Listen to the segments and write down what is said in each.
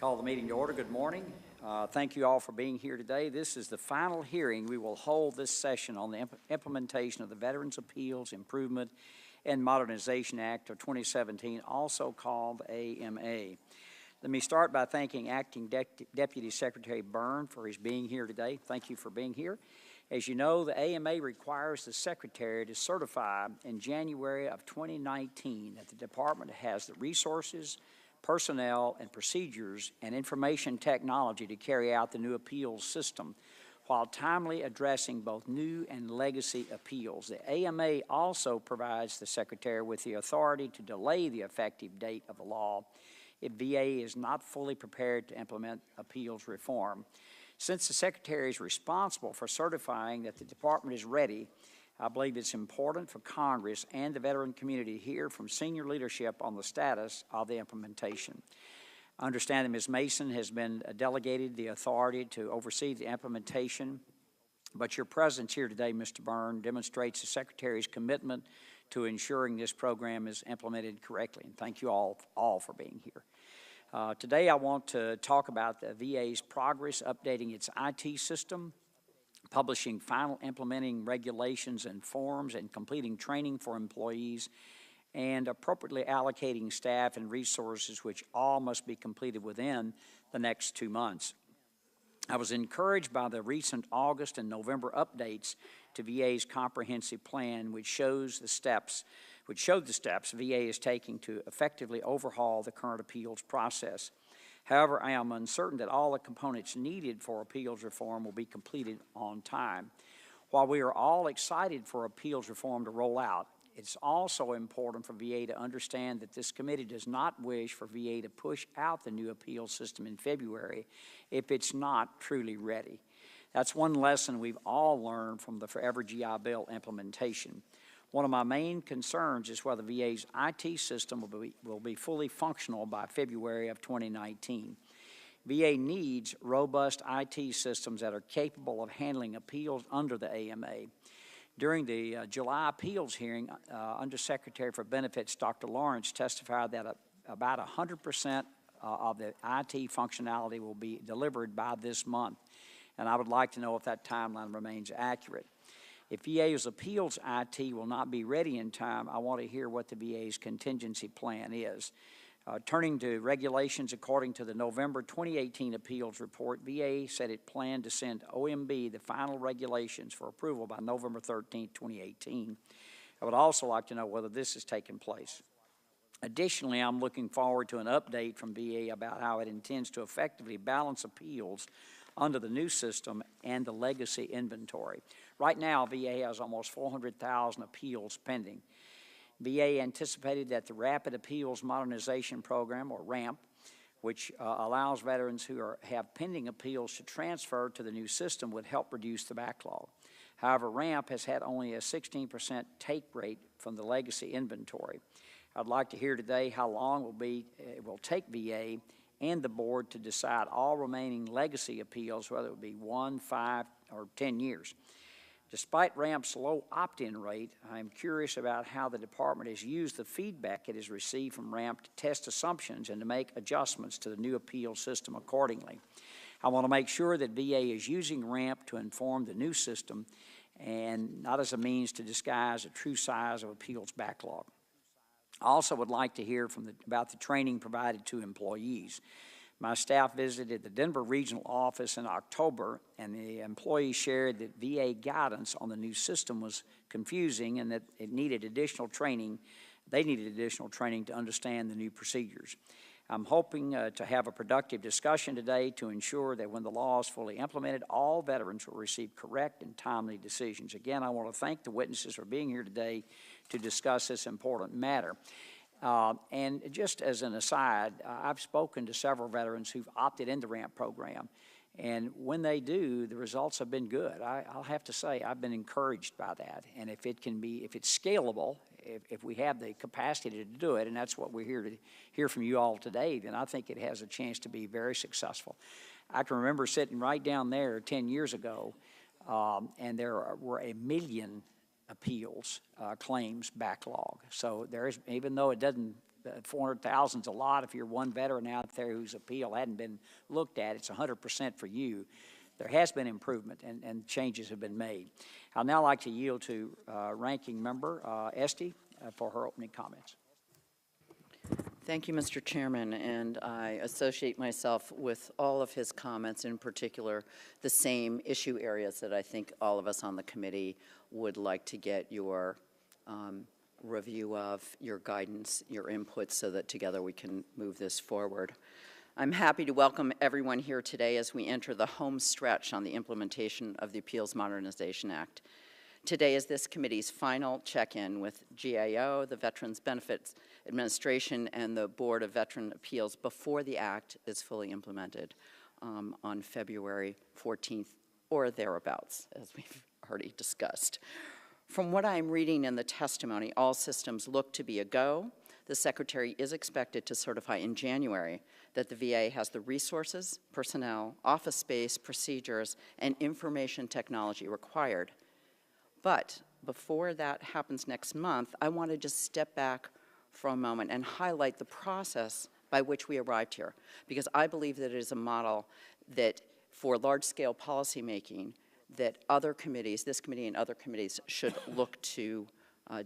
Call the meeting to order. Good morning. Thank you all for being here today. This is the final hearing we will hold this session on the implementation of the Veterans Appeals Improvement and Modernization Act of 2017, also called AMA. Let me start by thanking Acting Deputy Secretary Byrne for his being here today. Thank you for being here. As you know, the AMA requires the Secretary to certify in January of 2019 that the Department has the resources, personnel, and procedures and information technology to carry out the new appeals system while timely addressing both new and legacy appeals. The AMA also provides the Secretary with the authority to delay the effective date of the law if VA is not fully prepared to implement appeals reform. Since the Secretary is responsible for certifying that the Department is ready, I believe it's important for Congress and the veteran community to hear from senior leadership on the status of the implementation. I understand that Ms. Mason has been delegated the authority to oversee the implementation, but your presence here today, Mr. Byrne, demonstrates the Secretary's commitment to ensuring this program is implemented correctly. And thank you all for being here. Today I want to talk about the VA's progress updating its IT system, publishing final implementing regulations and forms, and completing training for employees, and appropriately allocating staff and resources, which all must be completed within the next 2 months. I was encouraged by the recent August and November updates to VA's comprehensive plan, which showed the steps VA is taking to effectively overhaul the current appeals process. However, I am uncertain that all the components needed for appeals reform will be completed on time. While we are all excited for appeals reform to roll out, it's also important for VA to understand that this committee does not wish for VA to push out the new appeals system in February if it's not truly ready. That's one lesson we've all learned from the Forever GI Bill implementation. One of my main concerns is whether VA's IT system will be fully functional by February of 2019. VA needs robust IT systems that are capable of handling appeals under the AMA. During the July appeals hearing, Undersecretary for Benefits Dr. Lawrence testified that about 100% of the IT functionality will be delivered by this month, and I would like to know if that timeline remains accurate. If VA's appeals IT will not be ready in time, I want to hear what the VA's contingency plan is. Turning to regulations, according to the November 2018 appeals report, VA said it planned to send OMB the final regulations for approval by November 13, 2018. I would also like to know whether this has taken place. Additionally, I'm looking forward to an update from VA about how it intends to effectively balance appeals under the new system and the legacy inventory. Right now, VA has almost 400,000 appeals pending. VA anticipated that the Rapid Appeals Modernization Program, or RAMP, which allows veterans who have pending appeals to transfer to the new system, would help reduce the backlog. However, RAMP has had only a 16% take rate from the legacy inventory. I'd like to hear today how long it will take VA and the board to decide all remaining legacy appeals, whether it be 1, 5, or 10 years. Despite RAMP's low opt-in rate, I am curious about how the department has used the feedback it has received from RAMP to test assumptions and to make adjustments to the new appeal system accordingly. I want to make sure that VA is using RAMP to inform the new system and not as a means to disguise the true size of appeals backlog. I also would like to hear about the training provided to employees. My staff visited the Denver Regional Office in October, and the employees shared that VA guidance on the new system was confusing and that it needed additional training. They needed additional training to understand the new procedures. I'm hoping to have a productive discussion today to ensure that when the law is fully implemented, all veterans will receive correct and timely decisions. Again, I want to thank the witnesses for being here today to discuss this important matter. And just as an aside, I've spoken to several veterans who've opted into the RAMP program, and when they do, the results have been good. I'll have to say I've been encouraged by that, and if it's scalable, if we have the capacity to do it, and that's what we're here to hear from you all today, then I think it has a chance to be very successful. I can remember sitting right down there 10 years ago, and there were 1 million appeals claims backlog. So there is, even though it doesn't 400,000 is a lot. If you're one veteran out there whose appeal hadn't been looked at, it's 100% for you. There has been improvement, and changes have been made. I'd now like to yield to Ranking Member Esty for her opening comments. Thank you, Mr. Chairman, and I associate myself with all of his comments, in particular the same issue areas that I think all of us on the committee would like to get your review of, your guidance, your input, so that together we can move this forward. I'm happy to welcome everyone here today as we enter the home stretch on the implementation of the Appeals Modernization Act. Today is this committee's final check-in with GAO, the Veterans Benefits Administration, and the Board of Veteran Appeals before the Act is fully implemented on February 14th or thereabouts, as we've already discussed. From what I'm reading in the testimony, all systems look to be a go. The Secretary is expected to certify in January that the VA has the resources, personnel, office space, procedures, and information technology required. But before that happens next month, I want to just step back for a moment and highlight the process by which we arrived here, because I believe that it is a model that for large-scale policymaking that other committees, this committee and other committees, should look to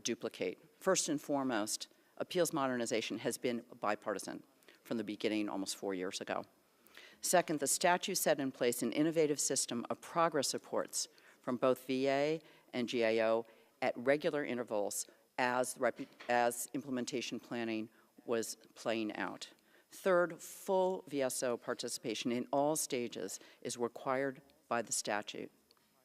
duplicate. First and foremost, appeals modernization has been bipartisan from the beginning almost 4 years ago. Second, the statute set in place an innovative system of progress reports from both VA and GAO at regular intervals as implementation planning was playing out. Third, full VSO participation in all stages is required by the statute.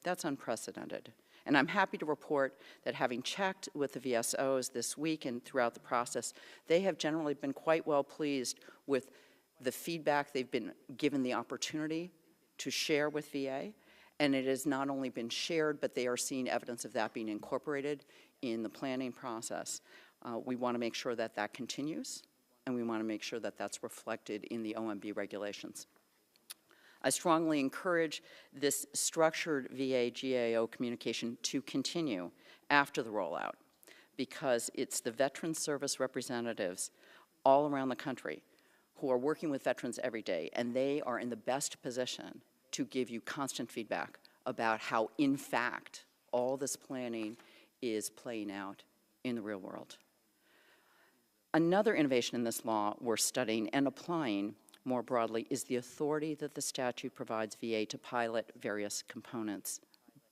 That's unprecedented. And I'm happy to report that having checked with the VSOs this week and throughout the process, they have generally been quite well pleased with the feedback they've been given the opportunity to share with VA. And it has not only been shared, but they are seeing evidence of that being incorporated in the planning process. We want to make sure that that continues, and we want to make sure that that's reflected in the OMB regulations. I strongly encourage this structured VA-GAO communication to continue after the rollout, because it's the veteran service representatives all around the country who are working with veterans every day, and they are in the best position to give you constant feedback about how, in fact, all this planning is playing out in the real world. Another innovation in this law we're studying and applying more broadly is the authority that the statute provides VA to pilot various components.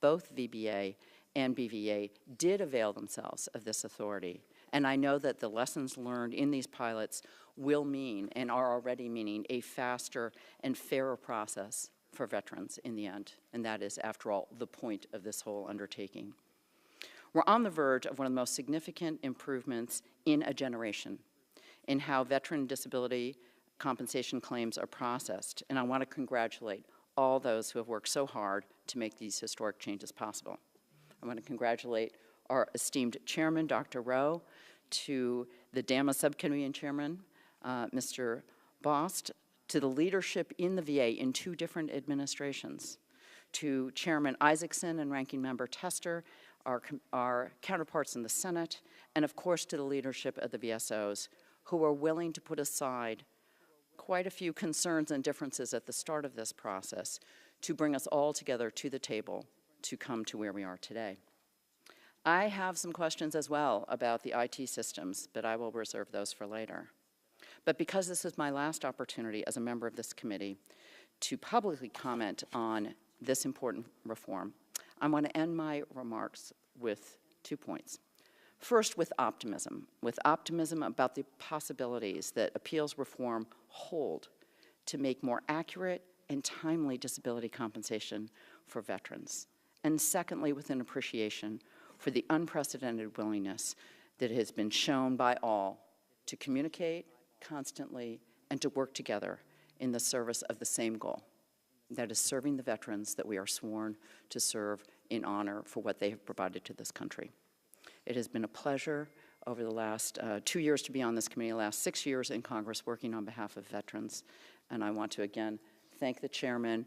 Both VBA and BVA did avail themselves of this authority, and I know that the lessons learned in these pilots will mean, and are already meaning, a faster and fairer process for veterans in the end, and that is, after all, the point of this whole undertaking. We're on the verge of one of the most significant improvements in a generation in how veteran disability compensation claims are processed, and I want to congratulate all those who have worked so hard to make these historic changes possible. I want to congratulate our esteemed chairman, Dr. Rowe, to the DAMA subcommittee and chairman, Mr. Bost, to the leadership in the VA in 2 different administrations, to Chairman Isaacson and Ranking Member Tester, our counterparts in the Senate, and of course to the leadership of the VSOs, who are willing to put aside quite a few concerns and differences at the start of this process to bring us all together to the table to come to where we are today. I have some questions as well about the IT systems, but I will reserve those for later. But because this is my last opportunity as a member of this committee to publicly comment on this important reform, I want to end my remarks with 2 points. First, with optimism about the possibilities that appeals reform hold to make more accurate and timely disability compensation for veterans. And secondly, with an appreciation for the unprecedented willingness that has been shown by all to communicate constantly and to work together in the service of the same goal, that is serving the veterans that we are sworn to serve in honor for what they have provided to this country. It has been a pleasure over the last 2 years to be on this committee, the last 6 years in Congress working on behalf of veterans. And I want to again thank the chairman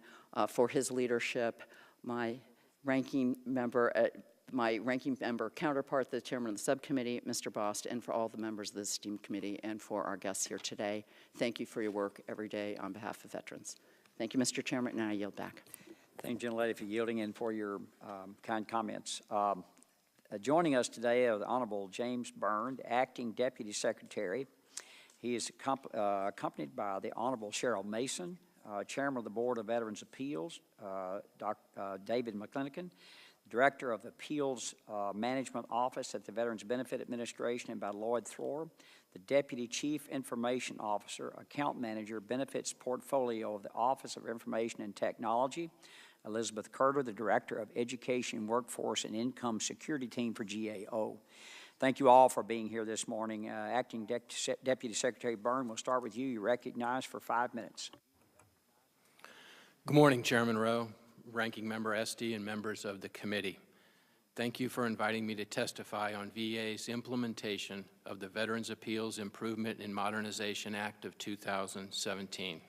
for his leadership, my ranking member my ranking member counterpart, the chairman of the subcommittee, Mr. Bost, and for all the members of the esteemed committee, and for our guests here today. Thank you for your work every day on behalf of veterans. Thank you, Mr. Chairman, and I yield back. Thank you, gentlelady, for yielding and for your kind comments. Joining us today are the Honorable James Byrne, Acting Deputy Secretary. He is accompanied by the Honorable Cheryl Mason, Chairman of the Board of Veterans Appeals, David McClinican, Director of the Appeals Management Office at the Veterans Benefit Administration, and by Lloyd Throer, the Deputy Chief Information Officer, Account Manager, Benefits Portfolio of the Office of Information and Technology, Elizabeth Curda, the Director of Education, Workforce, and Income Security Team for GAO. Thank you all for being here this morning. Acting Deputy Secretary Byrne, we'll start with you. You're recognized for 5 minutes. Good morning, Chairman Rowe, Ranking Member Esty, and members of the committee. Thank you for inviting me to testify on VA's implementation of the Veterans Appeals Improvement and Modernization Act of 2017.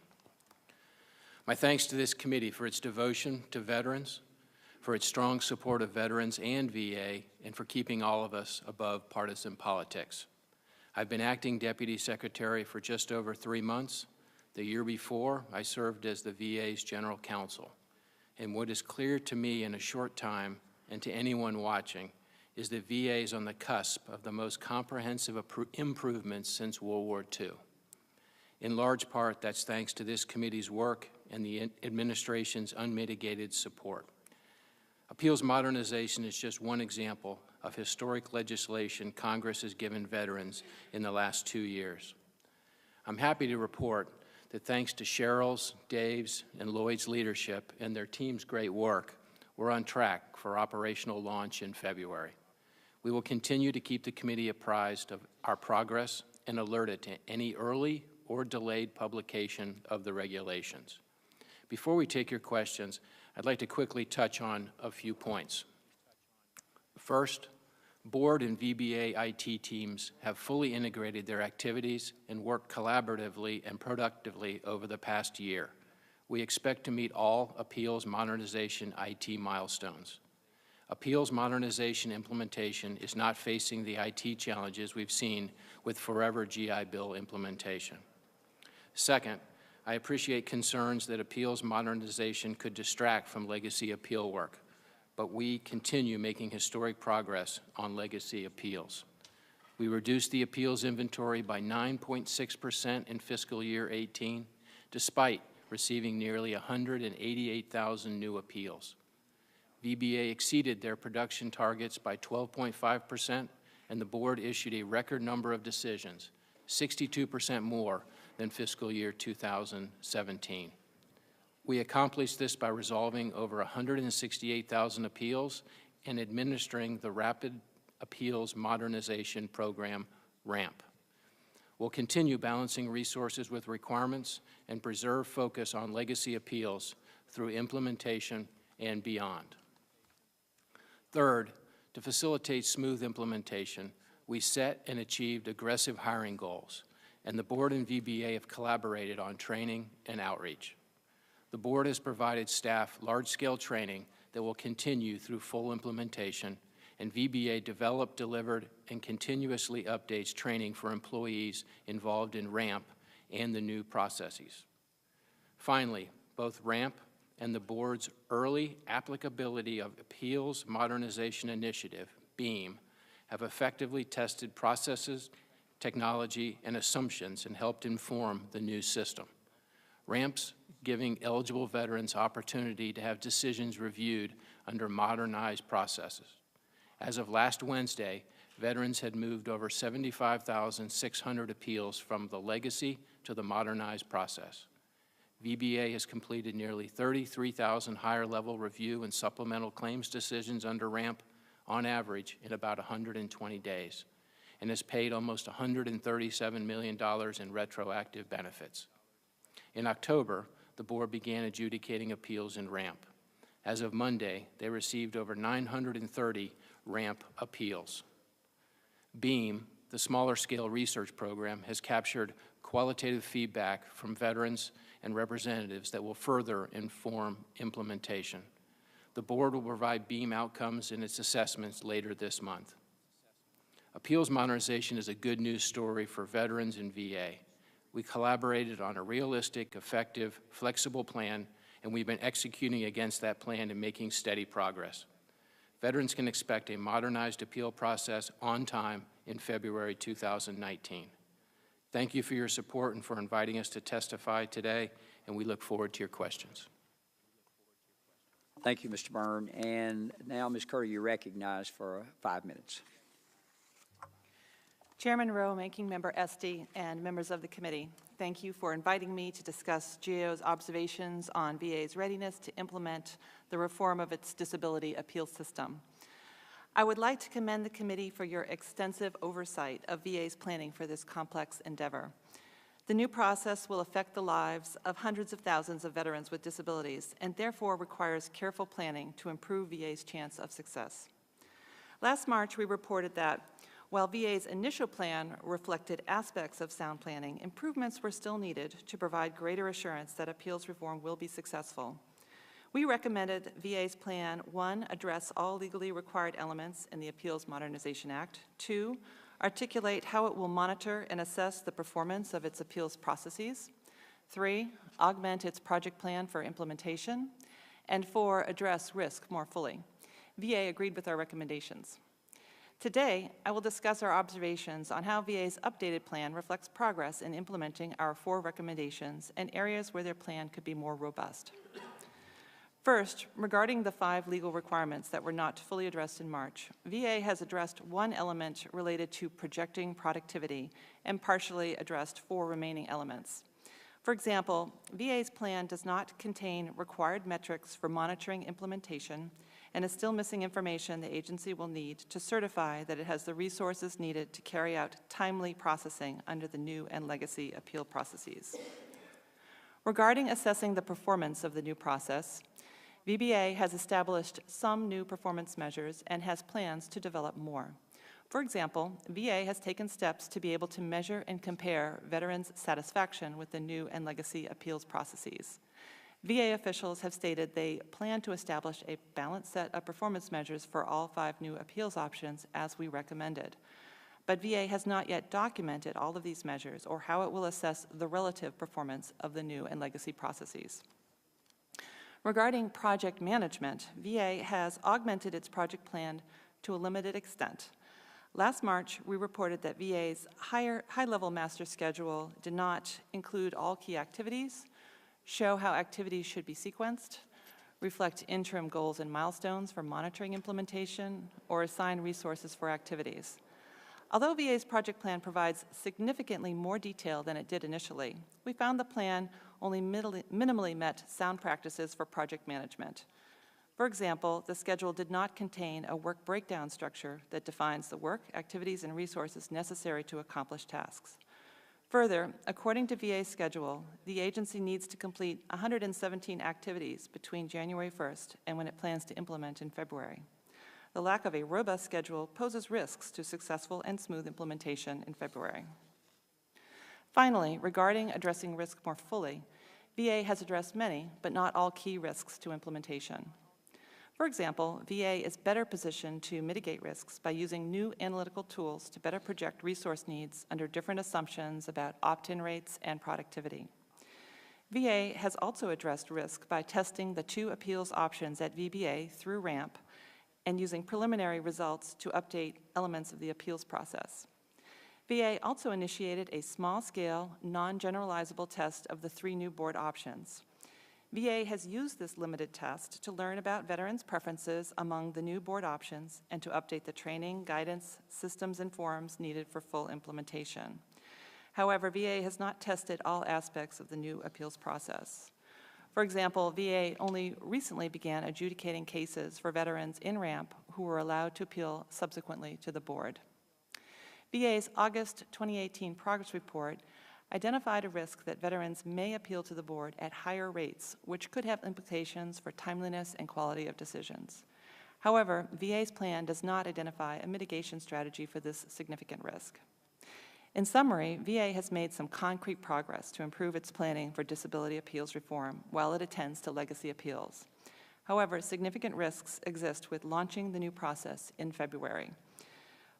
My thanks to this committee for its devotion to veterans, for its strong support of veterans and VA, and for keeping all of us above partisan politics. I've been acting Deputy Secretary for just over 3 months. The year before, I served as the VA's General Counsel. And what is clear to me in a short time, and to anyone watching, is that VA is on the cusp of the most comprehensive improvements since World War II. In large part, that's thanks to this committee's work and the administration's unmitigated support. Appeals modernization is just one example of historic legislation Congress has given veterans in the last 2 years. I'm happy to report that thanks to Cheryl's, Dave's, and Lloyd's leadership and their team's great work, we're on track for operational launch in February. We will continue to keep the committee apprised of our progress and alert it to any early or delayed publication of the regulations. Before we take your questions, I'd like to quickly touch on a few points. First, board and VBA IT teams have fully integrated their activities and worked collaboratively and productively over the past year. We expect to meet all appeals modernization IT milestones. Appeals modernization implementation is not facing the IT challenges we've seen with Forever GI Bill implementation. Second, I appreciate concerns that appeals modernization could distract from legacy appeal work, but we continue making historic progress on legacy appeals. We reduced the appeals inventory by 9.6% in fiscal year 18, despite receiving nearly 188,000 new appeals. VBA exceeded their production targets by 12.5%, and the board issued a record number of decisions, 62% more than fiscal year 2017. We accomplished this by resolving over 168,000 appeals and administering the Rapid Appeals Modernization Program, RAMP. We'll continue balancing resources with requirements and preserve focus on legacy appeals through implementation and beyond. Third, to facilitate smooth implementation, we set and achieved aggressive hiring goals, and the board and VBA have collaborated on training and outreach. The board has provided staff large-scale training that will continue through full implementation, and VBA developed, delivered, and continuously updates training for employees involved in RAMP and the new processes. Finally, both RAMP and the board's Early Applicability of Appeals Modernization Initiative, BEAM, have effectively tested processes, technology, and assumptions and helped inform the new system. RAMP's giving eligible veterans opportunity to have decisions reviewed under modernized processes. As of last Wednesday, veterans had moved over 75,600 appeals from the legacy to the modernized process. VBA has completed nearly 33,000 higher-level review and supplemental claims decisions under RAMP on average in about 120 days, and has paid almost $137 million in retroactive benefits. In October, the board began adjudicating appeals in RAMP. As of Monday, they received over 930 RAMP appeals. BEAM, the smaller-scale research program, has captured qualitative feedback from veterans and representatives that will further inform implementation. The board will provide BEAM outcomes in its assessments later this month. Appeals modernization is a good news story for veterans in VA. We collaborated on a realistic, effective, flexible plan, and we've been executing against that plan and making steady progress. Veterans can expect a modernized appeal process on time in February 2019. Thank you for your support and for inviting us to testify today, and we look forward to your questions. Thank you, Mr. Byrne. And now, Ms. Curda, you're recognized for 5 minutes. Chairman Rowe, Ranking Member Esty, and members of the committee, thank you for inviting me to discuss GAO's observations on VA's readiness to implement the reform of its disability appeal system. I would like to commend the committee for your extensive oversight of VA's planning for this complex endeavor. The new process will affect the lives of hundreds of thousands of veterans with disabilities and therefore requires careful planning to improve VA's chance of success. Last March, we reported that while VA's initial plan reflected aspects of sound planning, improvements were still needed to provide greater assurance that appeals reform will be successful. We recommended VA's plan, 1, address all legally required elements in the Appeals Modernization Act, 2, articulate how it will monitor and assess the performance of its appeals processes, 3, augment its project plan for implementation, and 4, address risk more fully. VA agreed with our recommendations. Today, I will discuss our observations on how VA's updated plan reflects progress in implementing our 4 recommendations and areas where their plan could be more robust. First, regarding the 5 legal requirements that were not fully addressed in March, VA has addressed 1 element related to projecting productivity and partially addressed 4 remaining elements. For example, VA's plan does not contain required metrics for monitoring implementation and is still missing information the agency will need to certify that it has the resources needed to carry out timely processing under the new and legacy appeal processes. Regarding assessing the performance of the new process, VBA has established some new performance measures and has plans to develop more. For example, VA has taken steps to be able to measure and compare veterans' satisfaction with the new and legacy appeals processes. VA officials have stated they plan to establish a balanced set of performance measures for all 5 new appeals options as we recommended. But VA has not yet documented all of these measures or how it will assess the relative performance of the new and legacy processes. Regarding project management, VA has augmented its project plan to a limited extent. Last March, we reported that VA's high-level master schedule did not include all key activities, show how activities should be sequenced, reflect interim goals and milestones for monitoring implementation, or assign resources for activities. Although VA's project plan provides significantly more detail than it did initially, we found the plan only minimally met sound practices for project management. For example, the schedule did not contain a work breakdown structure that defines the work, activities, and resources necessary to accomplish tasks. Further, according to VA's schedule, the agency needs to complete 117 activities between January 1st and when it plans to implement in February. The lack of a robust schedule poses risks to successful and smooth implementation in February. Finally, regarding addressing risk more fully, VA has addressed many, but not all key risks to implementation. For example, VA is better positioned to mitigate risks by using new analytical tools to better project resource needs under different assumptions about opt-in rates and productivity. VA has also addressed risk by testing the 2 appeals options at VBA through RAMP and using preliminary results to update elements of the appeals process. VA also initiated a small-scale, non-generalizable test of the 3 new board options. VA has used this limited test to learn about veterans' preferences among the new board options and to update the training, guidance, systems, and forms needed for full implementation. However, VA has not tested all aspects of the new appeals process. For example, VA only recently began adjudicating cases for veterans in RAMP who were allowed to appeal subsequently to the board. VA's August 2018 progress report identified a risk that veterans may appeal to the board at higher rates, which could have implications for timeliness and quality of decisions. However, VA's plan does not identify a mitigation strategy for this significant risk. In summary, VA has made some concrete progress to improve its planning for disability appeals reform while it attends to legacy appeals. However, significant risks exist with launching the new process in February.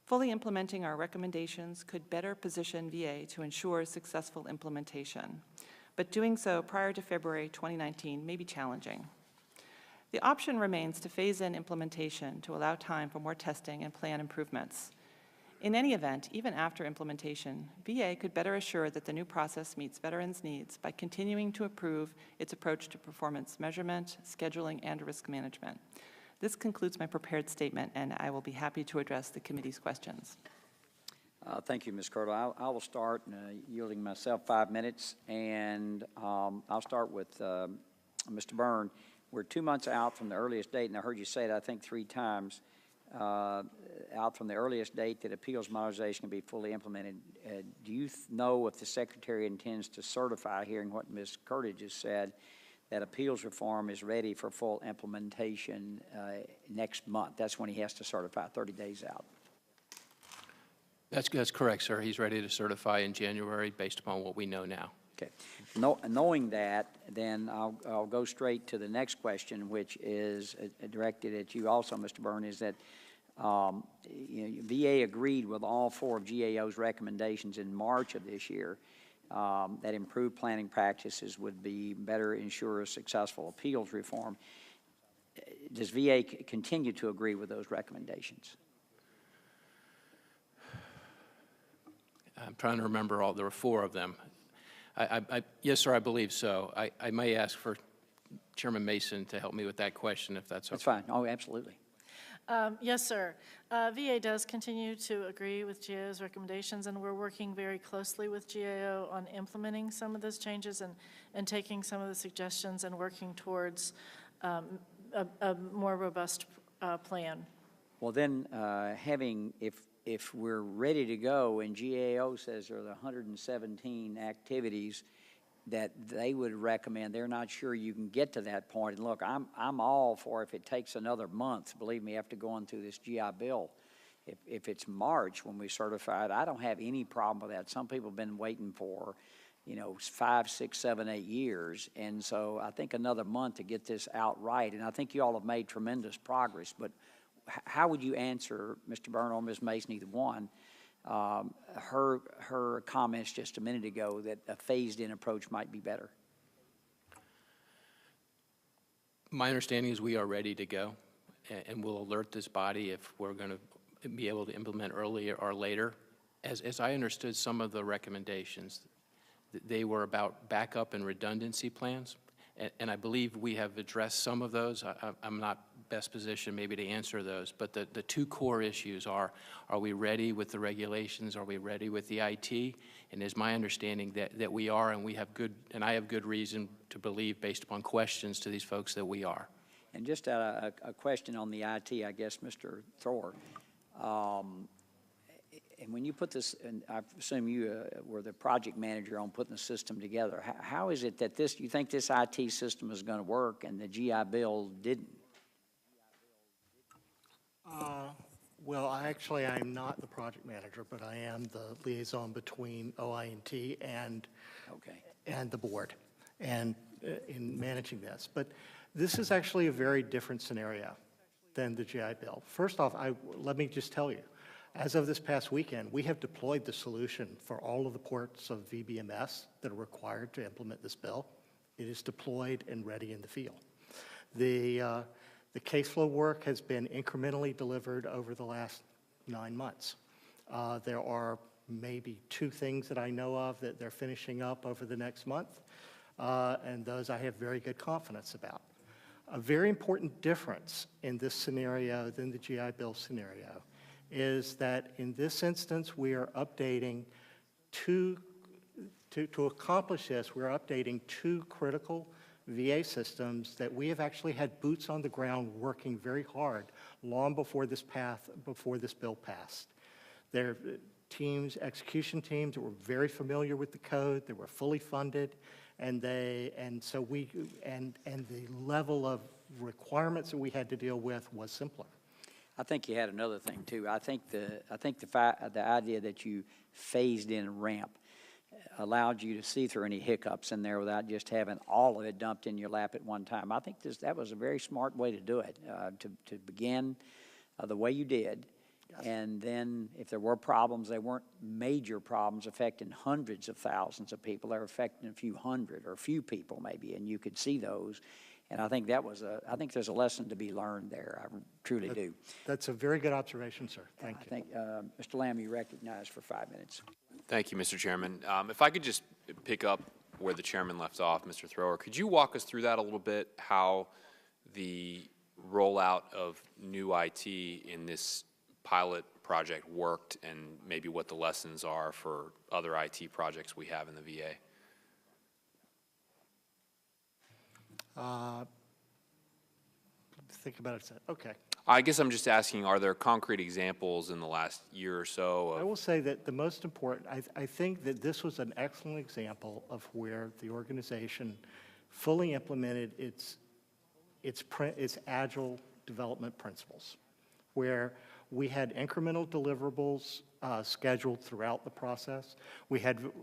Fully implementing our recommendations could better position VA to ensure successful implementation, but doing so prior to February 2019 may be challenging. The option remains to phase in implementation to allow time for more testing and plan improvements. In any event, even after implementation, VA could better assure that the new process meets veterans' needs by continuing to improve its approach to performance measurement, scheduling, and risk management. This concludes my prepared statement, and I will be happy to address the committee's questions. Thank you, Ms. Curda. I will start yielding myself 5 minutes, and I'll start with Mr. Byrne. We're 2 months out from the earliest date, and I heard you say it, I think, 3 times, out from the earliest date that appeals modernization can be fully implemented. Do you know if the Secretary intends to certify, hearing what Ms. Curda just said, that appeals reform is ready for full implementation next month? That's when he has to certify, 30 days out. That's correct, sir. He's ready to certify in January based upon what we know now. Okay. Knowing that, then I'll go straight to the next question, which is directed at you also, Mr. Byrne, is that VA agreed with all 4 of GAO's recommendations in March of this year that improved planning practices would be better ensure a successful appeals reform. Does VA continue to agree with those recommendations? I'm trying to remember there were 4 of them. Yes, sir, I believe so. I may ask for Chairman Mason to help me with that question, if that's okay. That's fine. Oh, absolutely. Yes, sir. VA does continue to agree with GAO's recommendations, and we're working very closely with GAO on implementing some of those changes and taking some of the suggestions and working towards a more robust plan. Well, then, if we're ready to go and GAO says there are 117 activities that they would recommend, they're not sure you can get to that point. And look, I'm all for if it takes another month, believe me, after going through this GI Bill. If it's March when we certify it, I don't have any problem with that. Some people have been waiting for, 5, 6, 7, 8 years. And so I think another month to get this out right. And I think you all have made tremendous progress. But how would you answer, Mr. Byrne or Ms. Mason, either one, her comments just a minute ago that a phased-in approach might be better? My understanding is we are ready to go, and we'll alert this body if we're going to be able to implement earlier or later. As I understood some of the recommendations, they were about backup and redundancy plans, and I believe we have addressed some of those. I'm not best positioned maybe to answer those, but the 2 core issues are we ready with the regulations? Are we ready with the IT? And it's my understanding that we are, and I have good reason to believe, based upon questions to these folks, that we are. And just a question on the IT, I guess, Mr. Thor. And when you put this, and I assume you were the project manager on putting the system together, how is it that you think this IT system is going to work and the GI Bill didn't? Well, I'm not the project manager, but I am the liaison between OI&T and the board, and in managing this. But this is actually a very different scenario than the GI Bill. First off, let me just tell you, as of this past weekend, we have deployed the solution for all of the ports of VBMS that are required to implement this bill. It is deployed and ready in the field. The case flow work has been incrementally delivered over the last 9 months. There are maybe 2 things that I know of that they're finishing up over the next month, and those I have very good confidence about. A very important difference in this scenario than the GI Bill scenario is that in this instance we are updating to accomplish this, we're updating 2 critical VA systems that we have actually had boots on the ground working very hard long before this bill passed. They're execution teams that were very familiar with the code, they were fully funded, and the level of requirements that we had to deal with was simpler. I think you had another thing too. I think the idea that you phased in ramp. allowed you to see through any hiccups in there without just having all of it dumped in your lap at one time. I think that was a very smart way to do it, to begin the way you did. Yes. And then if there were problems, they weren't major problems affecting hundreds of thousands of people. They were affecting a few hundred or a few people maybe, and you could see those. And I think I think there's a lesson to be learned there. I truly do. That's a very good observation, sir. Thank you. I think, Mr. Lamb, you recognized for 5 minutes. Thank you, Mr. Chairman. If I could just pick up where the chairman left off, Mr. Thrower, could you walk us through that a little bit, how the rollout of new IT in this pilot project worked and maybe what the lessons are for other IT projects we have in the VA? Think about it. Okay. I guess I'm just asking, are there concrete examples in the last year or so? I will say that the most important, I think that this was an excellent example of where the organization fully implemented its agile development principles, where we had incremental deliverables scheduled throughout the process.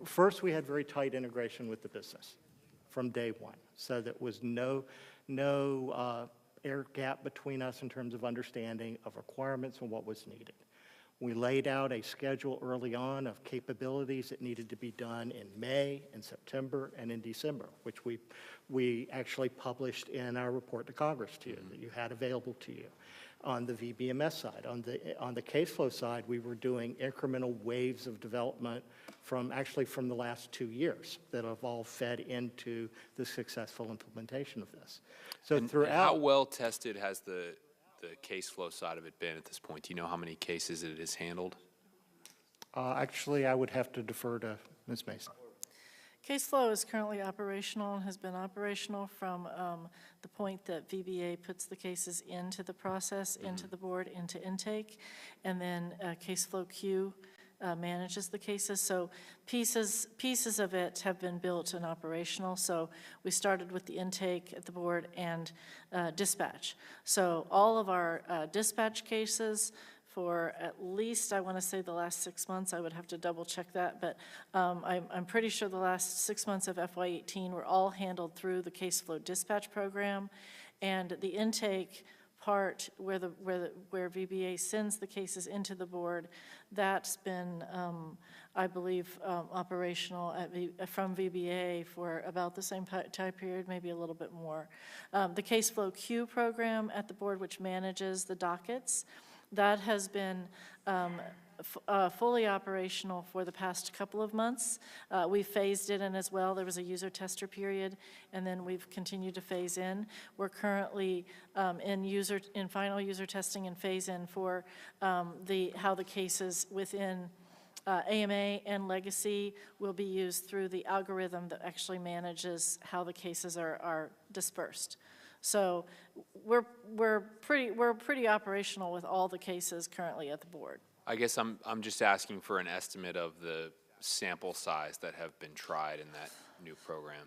First, we had very tight integration with the business from day one, so there was no air gap between us in terms of understanding of requirements and what was needed. We laid out a schedule early on of capabilities that needed to be done in May, in September, and in December, which we actually published in our report to Congress to you, that you had available to you. On the VBMS side, on the caseflow side, we were doing incremental waves of development from the last 2 years that have all fed into the successful implementation of this. So and how well tested has the case flow side of it been at this point? Do you know how many cases it has handled? Actually, I would have to defer to Ms. Mason. Caseflow is currently operational and has been operational from the point that VBA puts the cases into the process, into the board, into intake, and then Caseflow Q manages the cases. So pieces of it have been built and operational. So we started with the intake at the board and dispatch. So all of our dispatch cases for at least, I want to say the last 6 months, I would have to double check that, but I'm pretty sure the last 6 months of FY18 were all handled through the Caseflow dispatch program, and the intake part where VBA sends the cases into the board, that's been, I believe, operational from VBA for about the same time period, maybe a little bit more. The Caseflow Q program at the board, which manages the dockets, that has been fully operational for the past couple of months. We phased it in as well. There was a user tester period, and then we've continued to phase in. We're currently in final user testing and phase in for how the cases within AMA and Legacy will be used through the algorithm that actually manages how the cases are dispersed. So we're pretty operational with all the cases currently at the board. I guess I'm just asking for an estimate of the sample size that have been tried in that new program.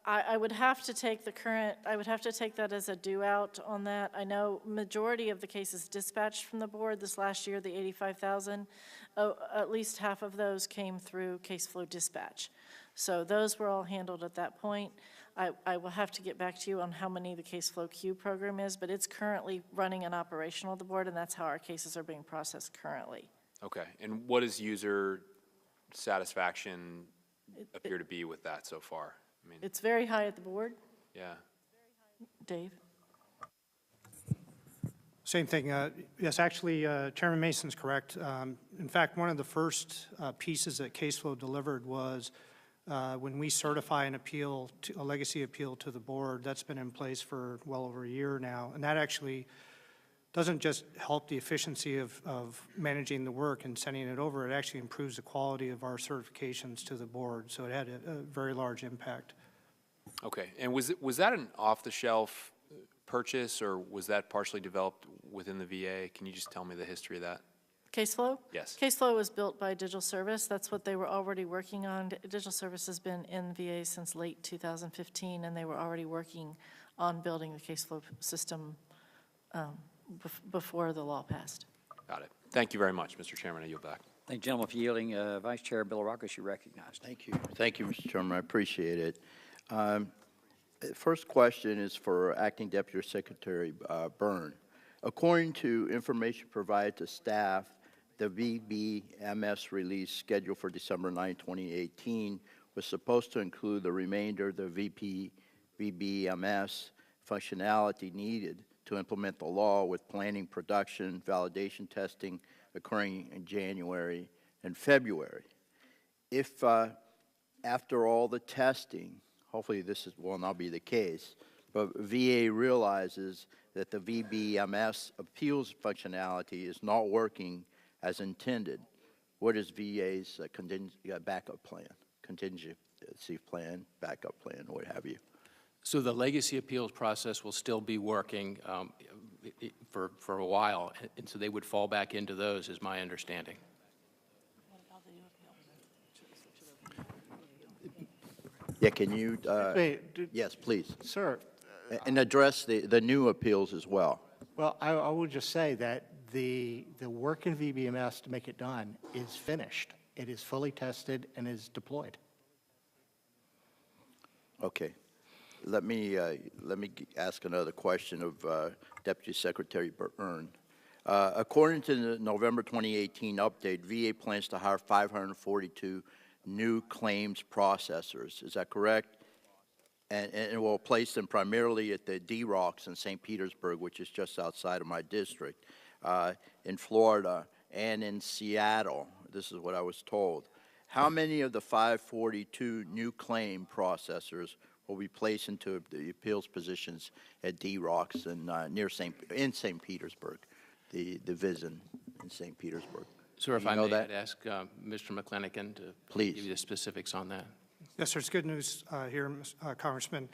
I would have to take that as a due out on that. I know majority of the cases dispatched from the board this last year, the 85,000, at least half of those came through Caseflow dispatch. So those were all handled at that point. I will have to get back to you on how many the Caseflow Q program is, but it's currently running and operational at the board, and that's how our cases are being processed currently. Okay, and what does user satisfaction appear to be with that so far? I mean, it's very high at the board. Yeah. Dave? Same thing. Yes, actually, Chairman Mason's correct. In fact, one of the first pieces that Caseflow delivered was when we certify an appeal, a legacy appeal to the board. That's been in place for well over a year now, and that actually doesn't just help the efficiency of managing the work and sending it over, it actually improves the quality of our certifications to the board, so it had a very large impact. Okay, and was that an off-the-shelf purchase, or was that partially developed within the VA? Can you just tell me the history of that? Caseflow? Yes. Caseflow was built by Digital Service. That's what they were already working on. Digital Service has been in VA since late 2015, and they were already working on building the Caseflow system before the law passed. Got it. Thank you very much, Mr. Chairman. I yield back. Thank you, gentlemen, for yielding. Vice Chair Billirakis, you recognized. Thank you. Thank you, Mr. Chairman. I appreciate it. First question is for Acting Deputy Secretary Byrne. According to information provided to staff, the VBMS release scheduled for December 9, 2018 was supposed to include the remainder of the VBMS functionality needed to implement the law, with planning, production, validation testing occurring in January and February. If after all the testing, hopefully this will not be the case, but VA realizes that the VBMS appeals functionality is not working as intended, what is VA's backup plan, contingency plan, backup plan, what have you? So the legacy appeals process will still be working for a while, and so they would fall back into those, is my understanding. Yeah, can you, Wait, yes, please, Sir, and address the new appeals as well. well, I would just say that the work in VBMS to make it done is finished. It is fully tested and is deployed. Okay. Let me ask another question of Deputy Secretary Byrne. According to the November 2018 update, VA plans to hire 542 new claims processors. Is that correct? And will place them primarily at the D-Rocks in St. Petersburg, which is just outside of my district, in Florida, and in Seattle. This is what I was told. How many of the 542 new claim processors will be placed into the appeals positions at D-Rocks and in St. Petersburg, the VISN in St. Petersburg? Sir, if Do you I know may, that? I'd ask Mr. McClanahan to Please. give you the specifics on that. Yes, sir, it's good news here, Congressman.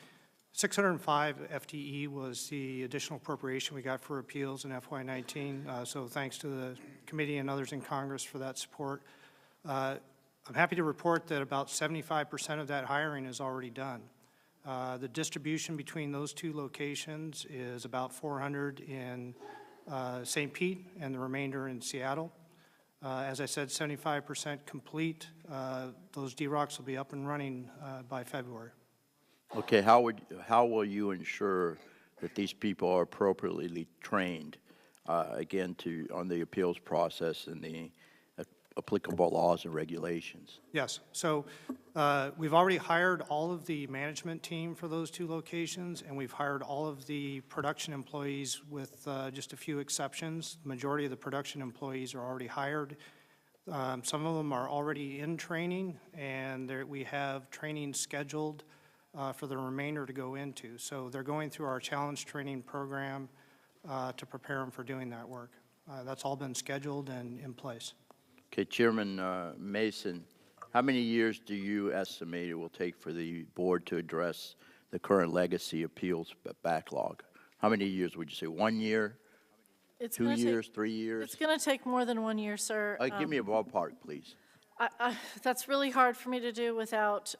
605 FTE was the additional appropriation we got for appeals in FY19, so thanks to the committee and others in Congress for that support. I'm happy to report that about 75% of that hiring is already done. The distribution between those two locations is about 400 in St. Pete and the remainder in Seattle. As I said, 75% complete. Those D-Rocks will be up and running by February. Okay, how will you ensure that these people are appropriately trained, again, on the appeals process and the applicable laws and regulations? Yes, so we've already hired all of the management team for those two locations, and we've hired all of the production employees with just a few exceptions. The majority of the production employees are already hired. Some of them are already in training, and we have training scheduled for the remainder to go into. So they're going through our challenge training program to prepare them for doing that work. That's all been scheduled and in place. Okay, Chairman Mason, how many years do you estimate it will take for the board to address the current legacy appeals backlog? How many years would you say? 1 year? It's 2 gonna years? take, 3 years? It's going to take more than 1 year, sir. Give me a ballpark, please. That's really hard for me to do without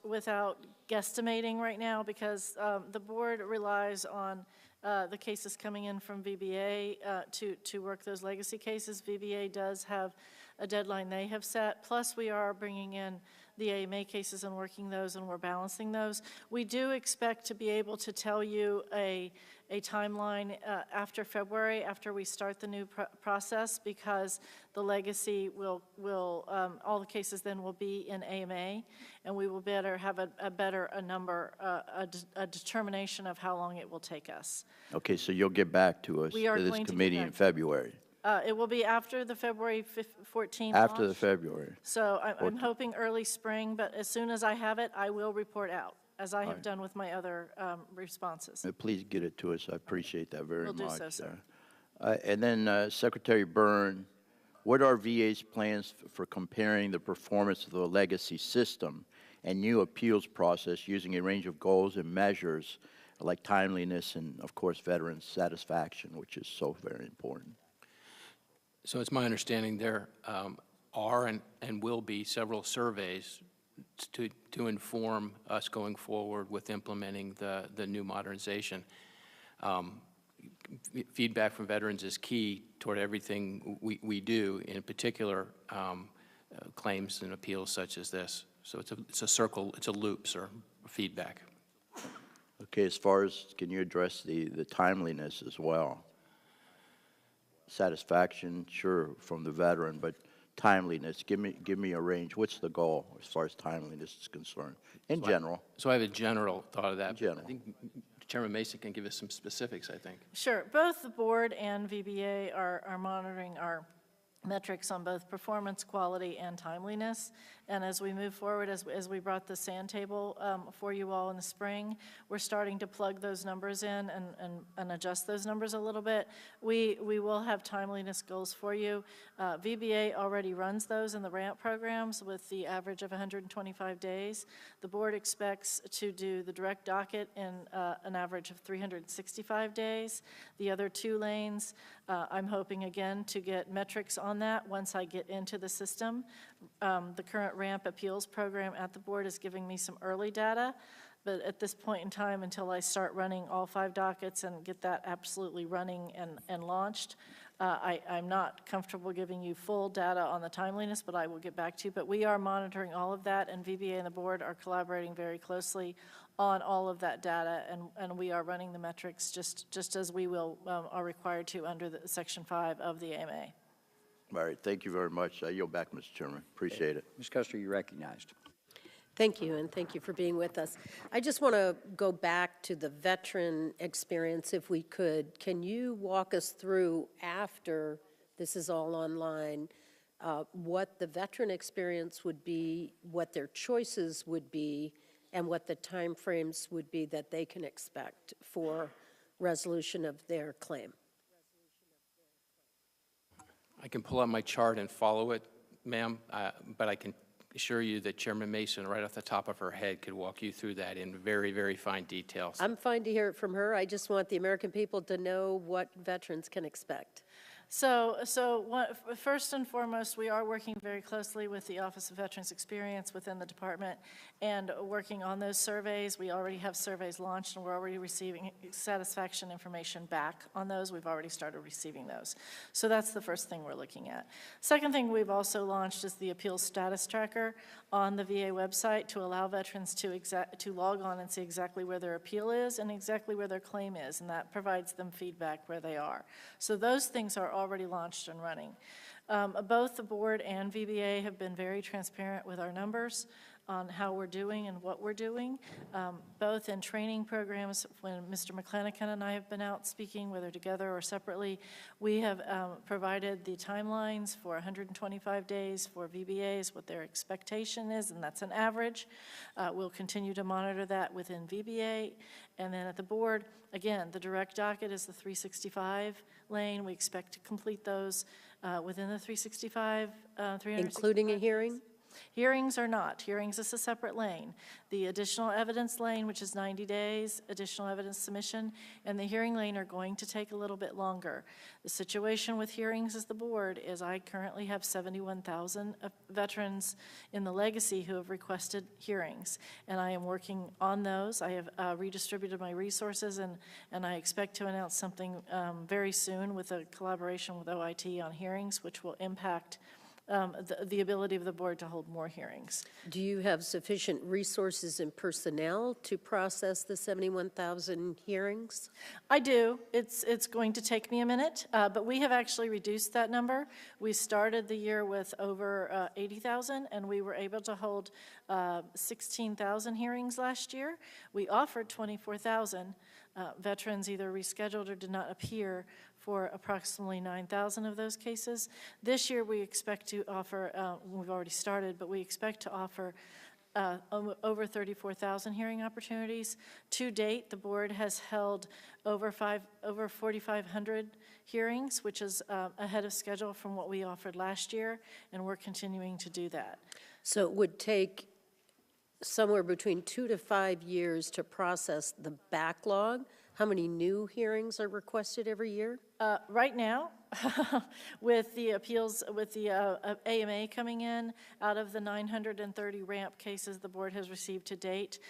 guesstimating right now, because the board relies on the cases coming in from VBA to work those legacy cases. VBA does have a deadline they have set, plus we are bringing in the AMA cases and working those, and we're balancing those. We do expect to be able to tell you a timeline after February, after we start the new process, because the legacy will all the cases then will be in AMA, and we will better have a determination of how long it will take us. Okay, so you'll get back to us, We are to this going to get committee in back. February? It will be after the February 14th After the launch. February? So I'm hoping early spring, but as soon as I have it, I will report out, as I have done with my other responses. Please get it to us. I appreciate that very Will do much. so, sir. And then Secretary Byrne, what are VA's plans for comparing the performance of the legacy system and new appeals process using a range of goals and measures like timeliness and, of course, veteran satisfaction, which is so very important? So it's my understanding there are and will be several surveys to inform us going forward with implementing the new modernization. Feedback from veterans is key toward everything we do. In particular, claims and appeals such as this. So it's a circle, it's a loop, sir, feedback. Okay, as far as, can you address the timeliness as well? Satisfaction, sure, from the veteran, but timeliness, give me a range. What's the goal as far as timeliness is concerned, in general? So I have a general thought of that. In general. I think Chairman Mason can give us some specifics, I think. Sure. Both the board and VBA are monitoring our metrics on both performance, quality, and timeliness. And as we move forward, as we brought the sand table for you all in the spring, we're starting to plug those numbers in and adjust those numbers a little bit. We will have timeliness goals for you. VBA already runs those in the ramp programs with the average of 125 days. The board expects to do the direct docket in an average of 365 days. The other 2 lanes, I'm hoping again to get metrics on that once I get into the system. The current ramp appeals program at the board is giving me some early data, but at this point in time, until I start running all 5 dockets and get that absolutely running and launched, I'm not comfortable giving you full data on the timeliness, but I will get back to you. But we are monitoring all of that, and VBA and the board are collaborating very closely on all of that data, and we are running the metrics just as we are required to under the Section 5 of the AMA. All right, thank you very much. I yield back, Mr. Chairman. Appreciate it. Ms. Custer, you're recognized. Thank you, and thank you for being with us. I just want to go back to the veteran experience, if we could. Can you walk us through, after this is all online, what the veteran experience would be, what their choices would be, and what the timeframes would be that they can expect for resolution of their claim? I can pull out my chart and follow it, ma'am, but I can assure you that Chairman Mason, right off the top of her head, could walk you through that in very, very fine details. I'm fine to hear it from her. I just want the American people to know what veterans can expect. So first and foremost, we are working very closely with the Office of Veterans Experience within the department and working on those surveys. We already have surveys launched, and we're already receiving satisfaction information back on those. We've already started receiving those. So that's the first thing we're looking at. Second thing we've also launched is the appeals status tracker on the VA website to allow veterans to log on and see exactly where their appeal is and exactly where their claim is, and that provides them feedback where they are. So those things are already launched and running. Both the board and VBA have been very transparent with our numbers on how we're doing and what we're doing, both in training programs. When Mr. McClanahan and I have been out speaking, whether together or separately, we have provided the timelines for 125 days for VBAs, what their expectation is, and that's an average. We'll continue to monitor that within VBA. And then at the board, again, the direct docket is the 365 lane. We expect to complete those within the 365, Including a hearing? Hearings are not. Hearings is a separate lane. The additional evidence lane, which is 90 days, additional evidence submission, and the hearing lane are going to take a little bit longer. The situation with hearings as the board is I currently have 71,000 veterans in the legacy who have requested hearings, and I am working on those. I have redistributed my resources, and I expect to announce something very soon with a collaboration with OIT on hearings, which will impact the ability of the board to hold more hearings. Do you have sufficient resources and personnel to process the 71,000 hearings? I do. It's going to take me a minute, but we have actually reduced that number. We started the year with over 80,000, and we were able to hold 16,000 hearings last year. We offered 24,000. Veterans either rescheduled or did not appear for approximately 9,000 of those cases. This year we expect to offer, we've already started, but we expect to offer over 34,000 hearing opportunities. To date, the board has held over 4,500 hearings, which is ahead of schedule from what we offered last year, and we're continuing to do that. So it would take somewhere between 2 to 5 years to process the backlog. How many new hearings are requested every year? Right now, with the appeals, with the AMA coming in, out of the 930 ramp cases the board has received to date,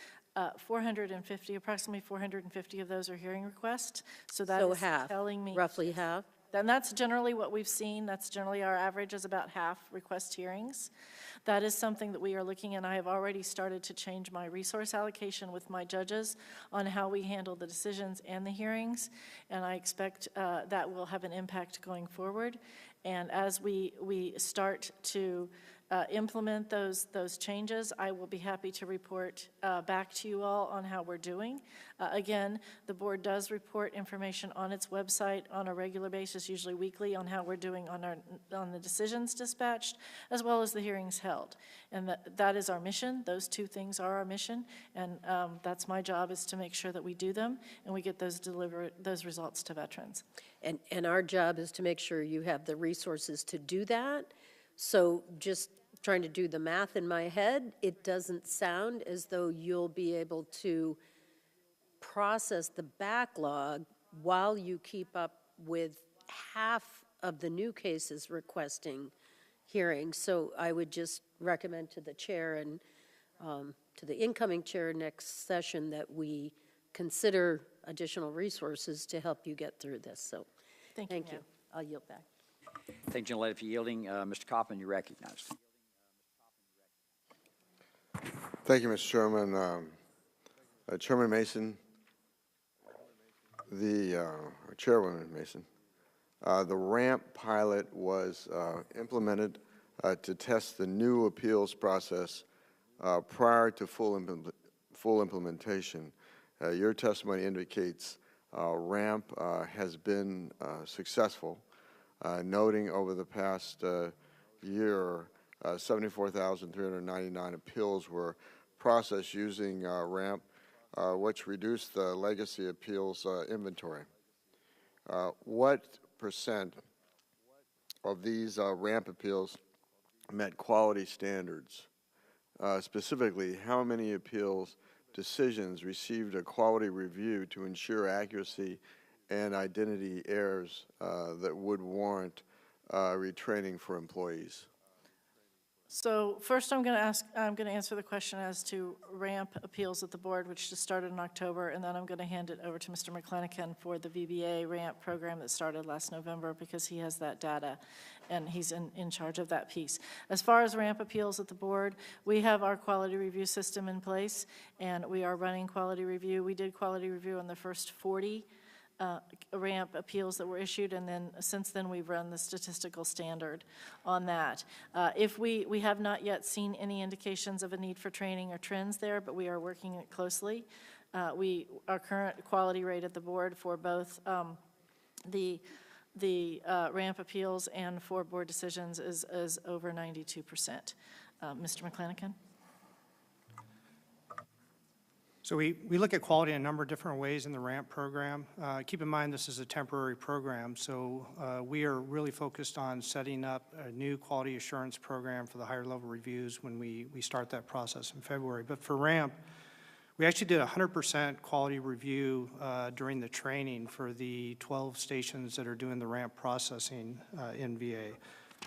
450, approximately 450 of those are hearing requests. So that is half, telling me roughly half? And that's generally what we've seen. That's generally our average is about half request hearings. That is something that we are looking at. I have already started to change my resource allocation with my judges on how we handle the decisions and the hearings, and I expect that will have an impact going forward. And as we start to implement those changes, I will be happy to report back to you all on how we're doing. Again, the board does report information on its website on a regular basis, usually weekly, on how we're doing on the decisions dispatched, as well as the hearings held. And that is our mission. Those two things are our mission, and that's my job, is to make sure that we do them and we get those results to veterans. And our job is to make sure you have the resources to do that. So just trying to do the math in my head, it doesn't sound as though you'll be able to process the backlog while you keep up with half of the new cases requesting hearings. So I would just recommend to the chair and to the incoming chair next session that we consider additional resources to help you get through this. So thank you. I'll yield back. Thank you, Gentlelady, for yielding. Mr. Copeland, you're recognized. Thank you, Mr. Chairman. Chairman Mason, Chairwoman Mason, the RAMP pilot was implemented to test the new appeals process prior to full implementation. Your testimony indicates RAMP has been successful, noting over the past year 74,399 appeals were processed using RAMP, which reduced the legacy appeals inventory. What percent of these RAMP appeals met quality standards? Specifically, how many appeals decisions received a quality review to ensure accuracy and identity errors that would warrant retraining for employees? So first I'm going to answer the question as to RAMP appeals at the board, which just started in October, and then I'm going to hand it over to Mr. McClanahan for the VBA RAMP program that started last November, because he has that data and he's in charge of that piece. As far as RAMP appeals at the board, we have our quality review system in place, and we are running quality review. We did quality review on the first 40 RAMP appeals that were issued, and then since then we've run the statistical standard on that. If we have not yet seen any indications of a need for training or trends there, but we are working it closely. Our current quality rate at the board for both the RAMP appeals and for board decisions is over 92%. Mr. McClanahan? So we look at quality in a number of different ways in the RAMP program. Keep in mind this is a temporary program, so we are really focused on setting up a new quality assurance program for the higher level reviews when we start that process in February. But for RAMP, we actually did 100% quality review during the training for the 12 stations that are doing the RAMP processing in VA.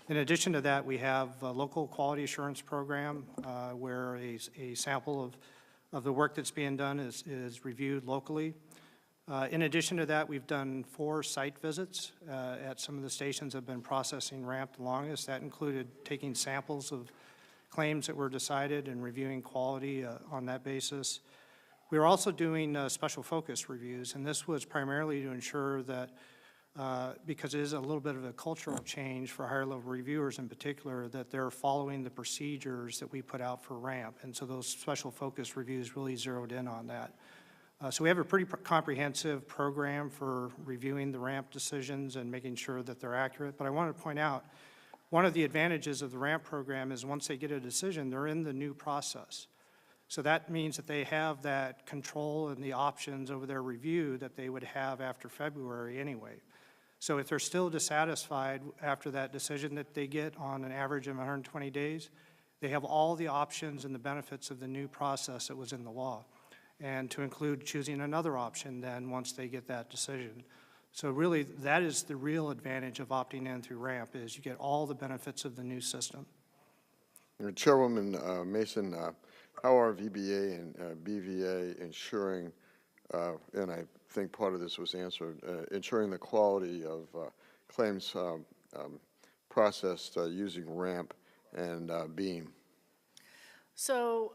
In addition to that, we have a local quality assurance program where a sample of the work that's being done is reviewed locally. In addition to that, we've done 4 site visits at some of the stations that have been processing RAMP the longest. That included taking samples of claims that were decided and reviewing quality on that basis. We were also doing special focus reviews, and this was primarily to ensure that because it is a little bit of a cultural change for higher level reviewers in particular, that they're following the procedures that we put out for RAMP. And so those special focus reviews really zeroed in on that. So we have a pretty comprehensive program for reviewing the RAMP decisions and making sure that they're accurate. But I want to point out, one of the advantages of the RAMP program is once they get a decision, they're in the new process. So that means that they have that control and the options over their review that they would have after February anyway. So if they're still dissatisfied after that decision that they get on an average of 120 days, they have all the options and the benefits of the new process that was in the law, and to include choosing another option then once they get that decision. So really, that is the real advantage of opting in through RAMP, is you get all the benefits of the new system. Chairwoman Mason, how are VBA and BVA ensuring, and I think part of this was answered, ensuring the quality of claims processed using RAMP and BEAM? So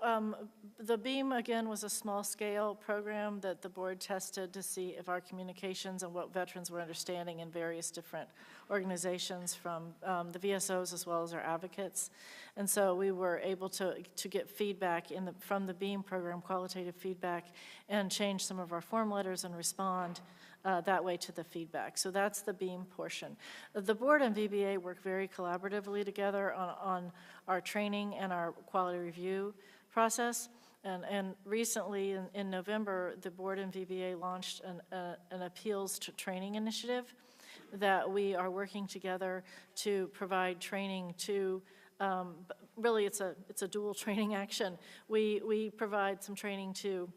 the BEAM, again, was a small-scale program that the board tested to see if our communications and what veterans were understanding in various different organizations from the VSOs as well as our advocates. And so we were able to get feedback from the BEAM program, qualitative feedback, and change some of our form letters and respond that way to the feedback. So that's the BEAM portion. The board and VBA work very collaboratively together on our training and our quality review process. And recently, in November, the board and VBA launched an appeals training initiative that we are working together to provide training to. Really, it's a dual training action. We provide some training to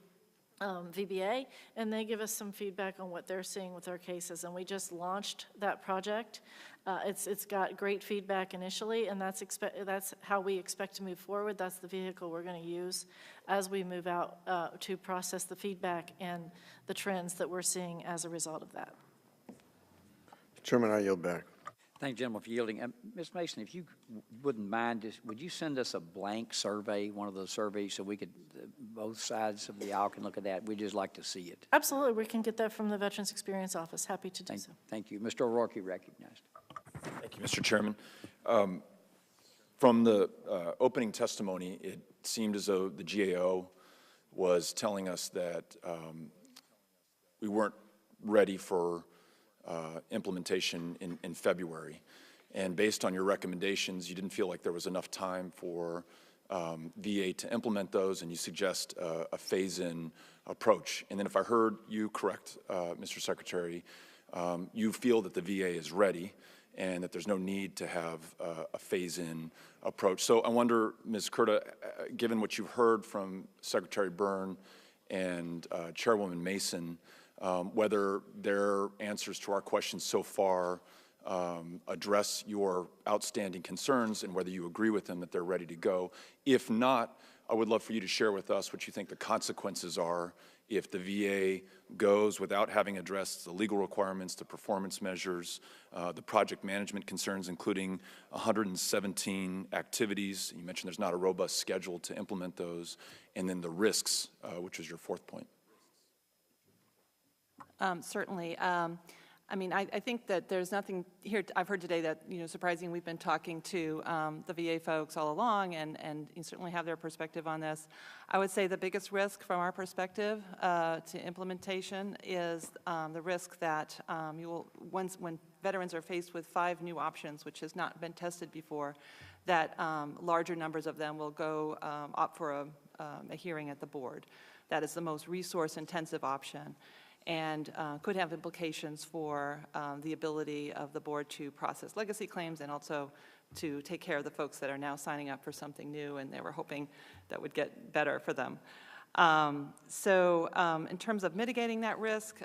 VBA, and they give us some feedback on what they're seeing with our cases. And we just launched that project. It's got great feedback initially, and that's how we expect to move forward. That's the vehicle we're going to use as we move out to process the feedback and the trends that we're seeing as a result of that. Chairman, I yield back. Thank you, gentlemen, for yielding. Ms. Mason, if you wouldn't mind, would you send us a blank survey, one of those surveys, so we could, both sides of the aisle can look at that? We'd just like to see it. Absolutely. We can get that from the Veterans Experience Office. Happy to do so. Thank you. Mr. O'Rourke, you recognized. Thank you, Mr. Chairman. From the opening testimony, it seemed as though the GAO was telling us that we weren't ready for implementation in February. And based on your recommendations, you didn't feel like there was enough time for VA to implement those, and you suggest a phase-in approach. And then if I heard you correct, Mr. Secretary, you feel that the VA is ready and that there's no need to have a phase-in approach. So I wonder, Ms. Curda, given what you've heard from Secretary Byrne and Chairwoman Mason, whether their answers to our questions so far address your outstanding concerns and whether you agree with them that they're ready to go. If not, I would love for you to share with us what you think the consequences are if the VA goes without having addressed the legal requirements, the performance measures, the project management concerns, including 117 activities. You mentioned there's not a robust schedule to implement those, and then the risks, which is your fourth point. Certainly. I mean, I think that there's nothing here I've heard today that, surprising. We've been talking to the VA folks all along, and you certainly have their perspective on this. I would say the biggest risk from our perspective to implementation is the risk that when veterans are faced with 5 new options, which has not been tested before, that larger numbers of them will go opt for a hearing at the board. That is the most resource-intensive option, and could have implications for the ability of the board to process legacy claims and also to take care of the folks that are now signing up for something new and they were hoping that would get better for them. In terms of mitigating that risk,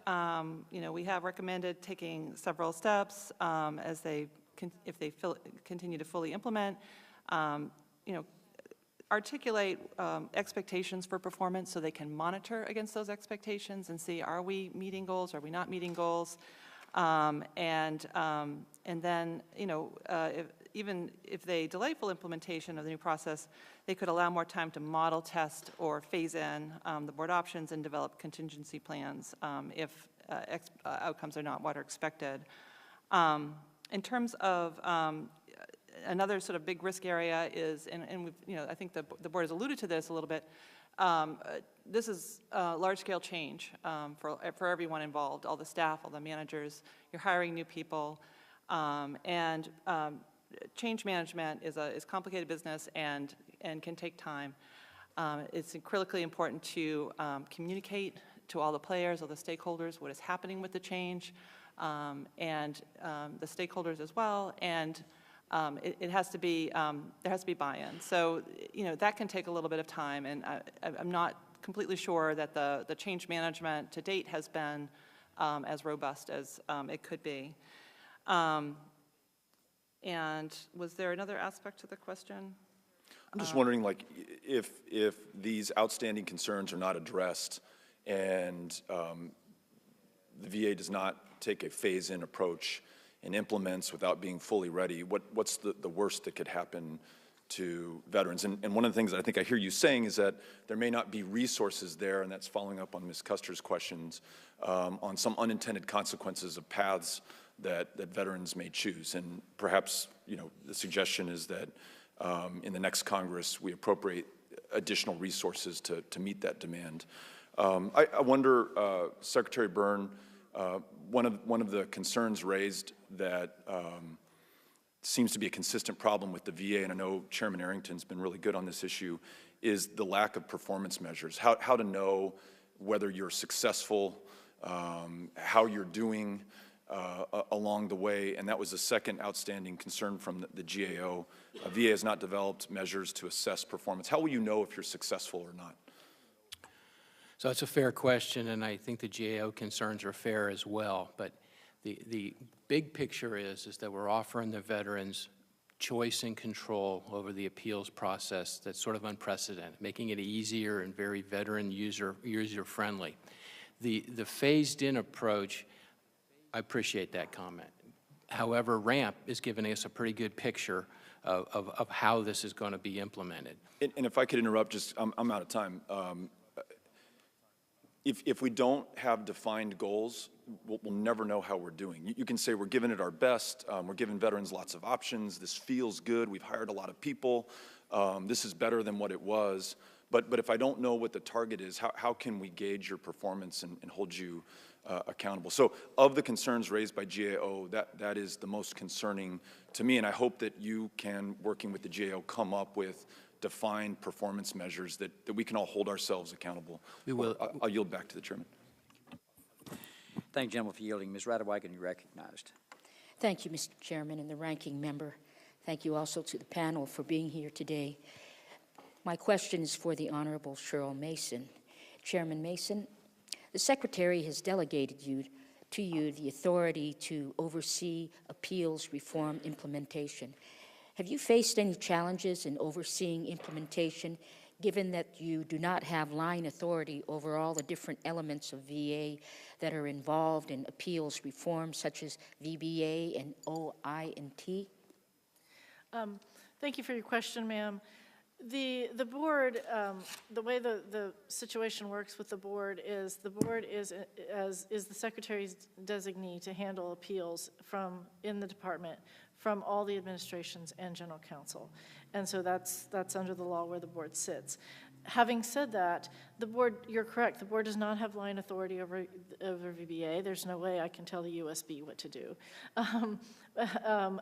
we have recommended taking several steps as if they continue to fully implement. Articulate expectations for performance so they can monitor against those expectations and see, are we meeting goals, are we not meeting goals? And then, even if they delay full implementation of the new process, they could allow more time to model, test, or phase in the board options and develop contingency plans if outcomes are not what are expected. In terms of another sort of big risk area is, and we've, I think the board has alluded to this a little bit, this is large-scale change for everyone involved, all the staff, all the managers. You're hiring new people, and change management is a complicated business and can take time. It's critically important to communicate to all the players, all the stakeholders, what is happening with the change, and the stakeholders as well, and it has to be, there has to be buy-in. So, that can take a little bit of time, and I'm not completely sure that the change management to date has been as robust as it could be. And was there another aspect to the question? I'm just wondering, like, if these outstanding concerns are not addressed and the VA does not take a phase-in approach, and implements without being fully ready, what's the worst that could happen to veterans? And one of the things that I think I hear you saying is that there may not be resources there, and that's following up on Ms. Custer's questions, on some unintended consequences of paths that veterans may choose. And perhaps, you know, the suggestion is that in the next Congress, we appropriate additional resources to meet that demand. I wonder, Secretary Byrne, one of the concerns raised that seems to be a consistent problem with the VA, and I know Chairman Arrington's been really good on this issue, is the lack of performance measures. How to know whether you're successful, how you're doing along the way, and that was the second outstanding concern from the GAO. VA has not developed measures to assess performance. How will you know if you're successful or not? So it's a fair question, and I think the GAO concerns are fair as well. But the big picture is that we're offering the veterans choice and control over the appeals process that's sort of unprecedented, making it easier and very veteran user-friendly. The phased-in approach, I appreciate that comment. However, RAMP is giving us a pretty good picture of how this is going to be implemented. And if I could interrupt, just I'm out of time. If we don't have defined goals, we'll never know how we're doing. You can say we're giving it our best, we're giving veterans lots of options, this feels good, we've hired a lot of people, this is better than what it was. But if I don't know what the target is, how can we gauge your performance and hold you accountable? So of the concerns raised by GAO, that is the most concerning to me, and I hope that you can, working with the GAO, come up with defined performance measures that we can all hold ourselves accountable. We will. I'll yield back to the Chairman. Thank you, gentlemen, for yielding. Ms. Radawaygan, you recognized. Thank you, Mr. Chairman and the ranking member. Thank you also to the panel for being here today. My question is for the Honorable Cheryl Mason. Chairman Mason, the Secretary has delegated to you the authority to oversee appeals reform implementation. Have you faced any challenges in overseeing implementation, given that you do not have line authority over all the different elements of VA that are involved in appeals reform, such as VBA and OI&T? Thank you for your question, ma'am. The board, the way the situation works with the board is the Secretary's designee to handle appeals in the department from all the administrations and general counsel. And so that's under the law where the board sits. Having said that, the board, you're correct, the board does not have line authority over VBA. There's no way I can tell the USB what to do.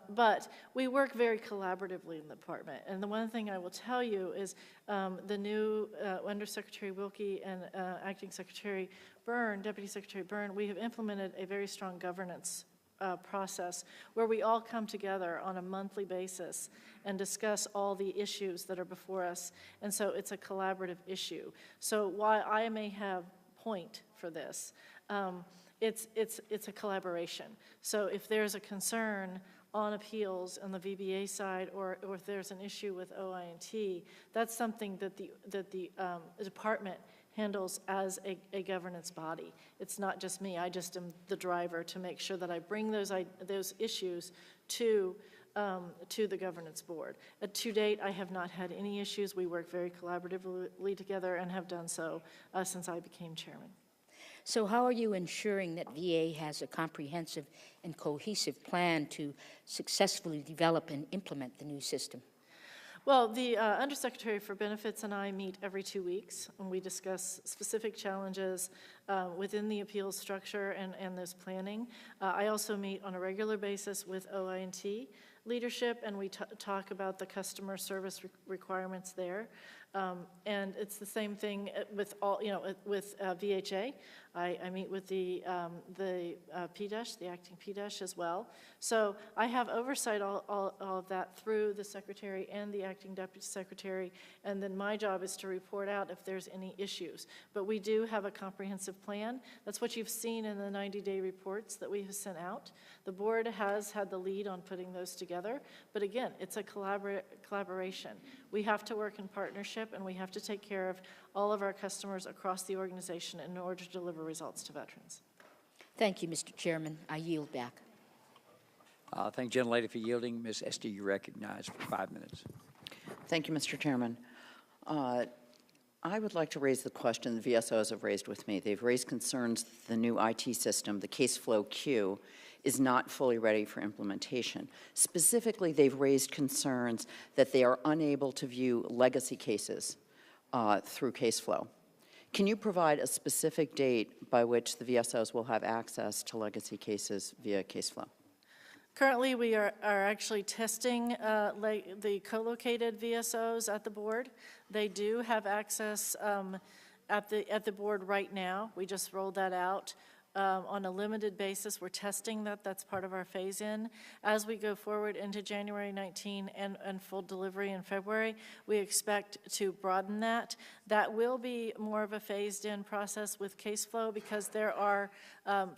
But we work very collaboratively in the department. And the one thing I will tell you is the new Undersecretary Wilkie and Acting Secretary Byrne, Deputy Secretary Byrne, we have implemented a very strong governance process where we all come together on a monthly basis and discuss all the issues that are before us. And so it's a collaborative issue. So while I may have point for this, it's a collaboration. So if there's a concern on appeals on the VBA side, or if there's an issue with OI&T, that's something that the department handles as a governance body. It's not just me. I just am the driver to make sure that I bring those issues to the governance board. To date, I have not had any issues. We work very collaboratively together and have done so since I became chairman. So how are you ensuring that VA has a comprehensive and cohesive plan to successfully develop and implement the new system? Well, the Undersecretary for Benefits and I meet every 2 weeks, and we discuss specific challenges within the appeals structure and this planning. I also meet on a regular basis with OI&T leadership, and we talk about the customer service requirements there. And it's the same thing with all, with VHA. I meet with the PDESH, the acting PDESH as well. So I have oversight all of that through the secretary and the acting deputy secretary, and then my job is to report out if there's any issues. But we do have a comprehensive plan. That's what you've seen in the 90-day reports that we have sent out. The board has had the lead on putting those together, but again, it's a collaboration. We have to work in partnership, and we have to take care of all of our customers across the organization in order to deliver results to veterans. Thank you, Mr. Chairman. I yield back. Thank the gentlelady for yielding. Ms. Esty, you recognized for 5 minutes. Thank you, Mr. Chairman. I would like to raise the question the VSOs have raised with me. They've raised concerns that the new IT system, the caseflow queue, is not fully ready for implementation. Specifically, they've raised concerns that they are unable to view legacy cases through caseflow. Can you provide a specific date by which the VSOs will have access to legacy cases via caseflow? Currently, we are actually testing the co-located VSOs at the board. They do have access at the board right now. We just rolled that out. On a limited basis, we're testing that. That's part of our phase-in. As we go forward into January 19 and full delivery in February, we expect to broaden that. That will be more of a phased-in process with caseflow because there are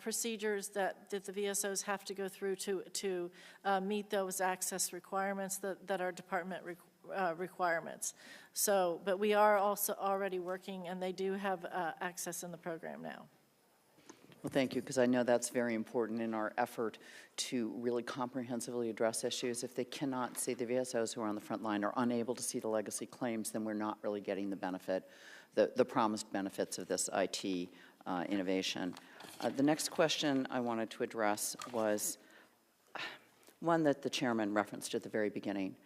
procedures that the VSOs have to go through to meet those access requirements that are department requirements. So, but we are also already working, and they do have access in the program now. Well, thank you, because I know that's very important in our effort to really comprehensively address issues. If they cannot see, the VSOs who are on the front line are unable to see the legacy claims, then we're not really getting the benefit, the promised benefits of this IT innovation. The next question I wanted to address was one that the chairman referenced at the very beginning.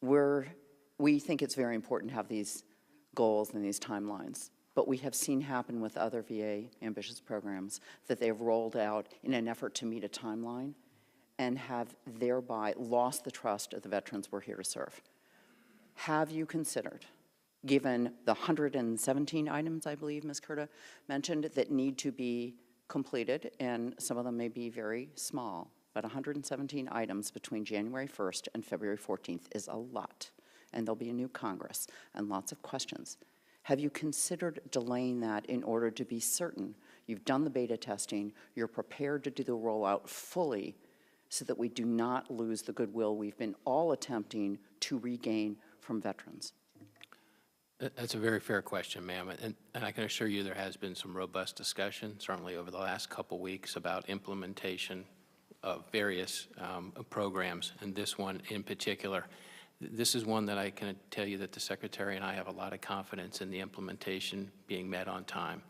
We think it's very important to have these goals and these timelines. But we have seen happen with other VA ambitious programs that they've rolled out in an effort to meet a timeline and have thereby lost the trust of the veterans we're here to serve. Have you considered, given the 117 items, I believe Ms. Curda mentioned, that need to be completed, and some of them may be very small, but 117 items between January 1st and February 14th is a lot, and there'll be a new Congress and lots of questions. Have you considered delaying that in order to be certain you've done the beta testing, you're prepared to do the rollout fully so that we do not lose the goodwill we've been all attempting to regain from veterans? That's a very fair question, ma'am, and I can assure you there has been some robust discussion, certainly over the last couple weeks, about implementation of various programs, and this one in particular. This is one that I can tell you that the Secretary and I have a lot of confidence in the implementation being met on time.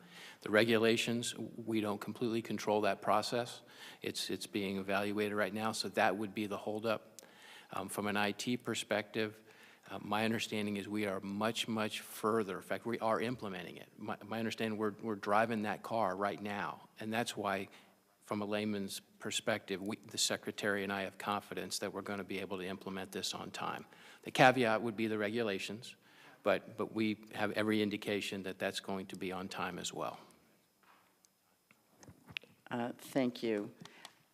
The regulations, we don't completely control that process. It's being evaluated right now, so that would be the holdup. From an IT perspective, my understanding is we are much, much further. In fact, we are implementing it. My understanding, we're driving that car right now, and that's why, from a layman's perspective, the Secretary and I have confidence that we're going to be able to implement this on time. The caveat would be the regulations, but we have every indication that that's going to be on time as well. Thank you.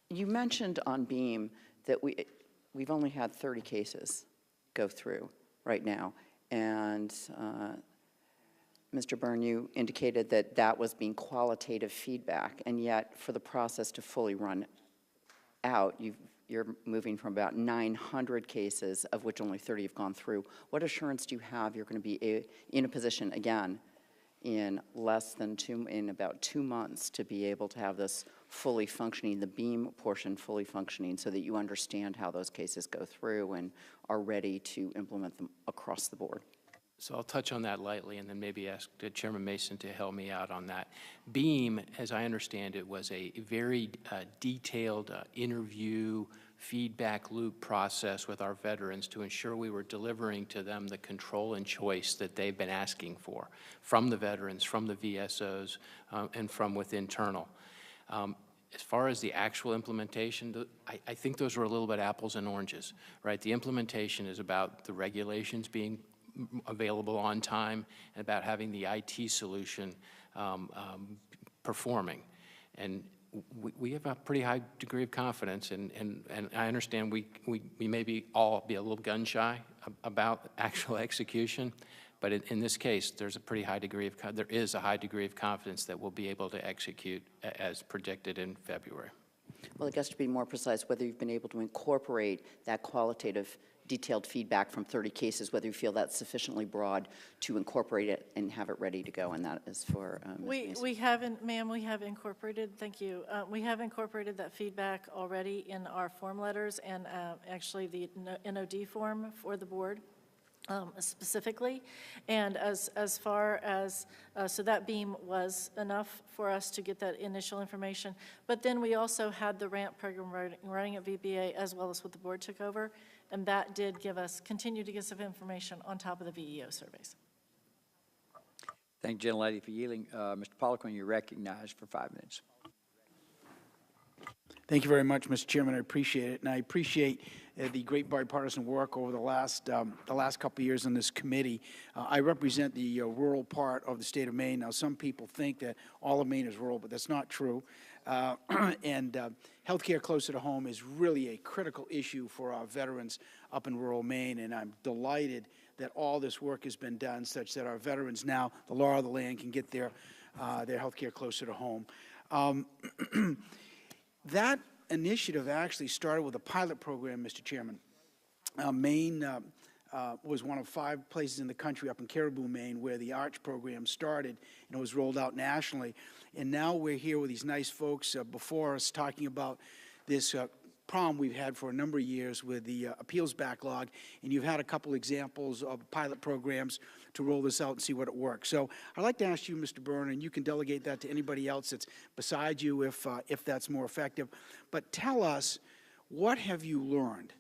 You mentioned on BEAM that we've only had 30 cases go through right now, and Mr. Byrne, you indicated that that was being qualitative feedback, and yet for the process to fully run out, you're moving from about 900 cases, of which only 30 have gone through. What assurance do you have you're going to be in a position, again, in about 2 months to be able to have this fully functioning, the BEAM portion fully functioning, so that you understand how those cases go through and are ready to implement them across the board? So I'll touch on that lightly and then maybe ask Chairman Mason to help me out on that. BEAM, as I understand it, was a very detailed interview, feedback loop process with our veterans to ensure we were delivering to them the control and choice that they've been asking for from the veterans, from the VSOs, and from with internal. As far as the actual implementation, I think those were a little bit apples and oranges, right? The implementation is about the regulations being available on time and about having the IT solution performing. And we have a pretty high degree of confidence, and I understand we maybe all be a little gun shy about actual execution, but in this case, there is a high degree of confidence that we'll be able to execute as predicted in February. Well, I guess to be more precise, whether you've been able to incorporate that qualitative detailed feedback from 30 cases, whether you feel that's sufficiently broad to incorporate it and have it ready to go, and that is for Ms. Mason. We haven't, ma'am, we have incorporated, thank you. We have incorporated that feedback already in our form letters and actually the NOD form for the board. Specifically, and as far as, so that beam was enough for us to get that initial information, but then we also had the RAMP program running at VBA as well as what the board took over, and that did continue to give us information on top of the VEO surveys. Thank you, gentlelady, for yielding. Mr. Poliquin, you're recognized for 5 minutes. Thank you very much, Mr. Chairman. I appreciate it, and I appreciate the great bipartisan work over the last couple of years on this committee. I represent the rural part of the state of Maine. Now, some people think that all of Maine is rural, but that's not true. And health care closer to home is really a critical issue for our veterans up in rural Maine, and I'm delighted that all this work has been done such that our veterans now, the law of the land, can get their health care closer to home. That initiative actually started with a pilot program, Mr. Chairman. Maine was one of 5 places in the country up in Caribou, Maine, where the ARCH program started, and it was rolled out nationally. And now we're here with these nice folks before us talking about this problem we've had for a number of years with the appeals backlog, and you've had a couple examples of pilot programs to roll this out and see what it works. So I'd like to ask you, Mr. Byrne, and you can delegate that to anybody else that's beside you if that's more effective, but tell us, what have you learned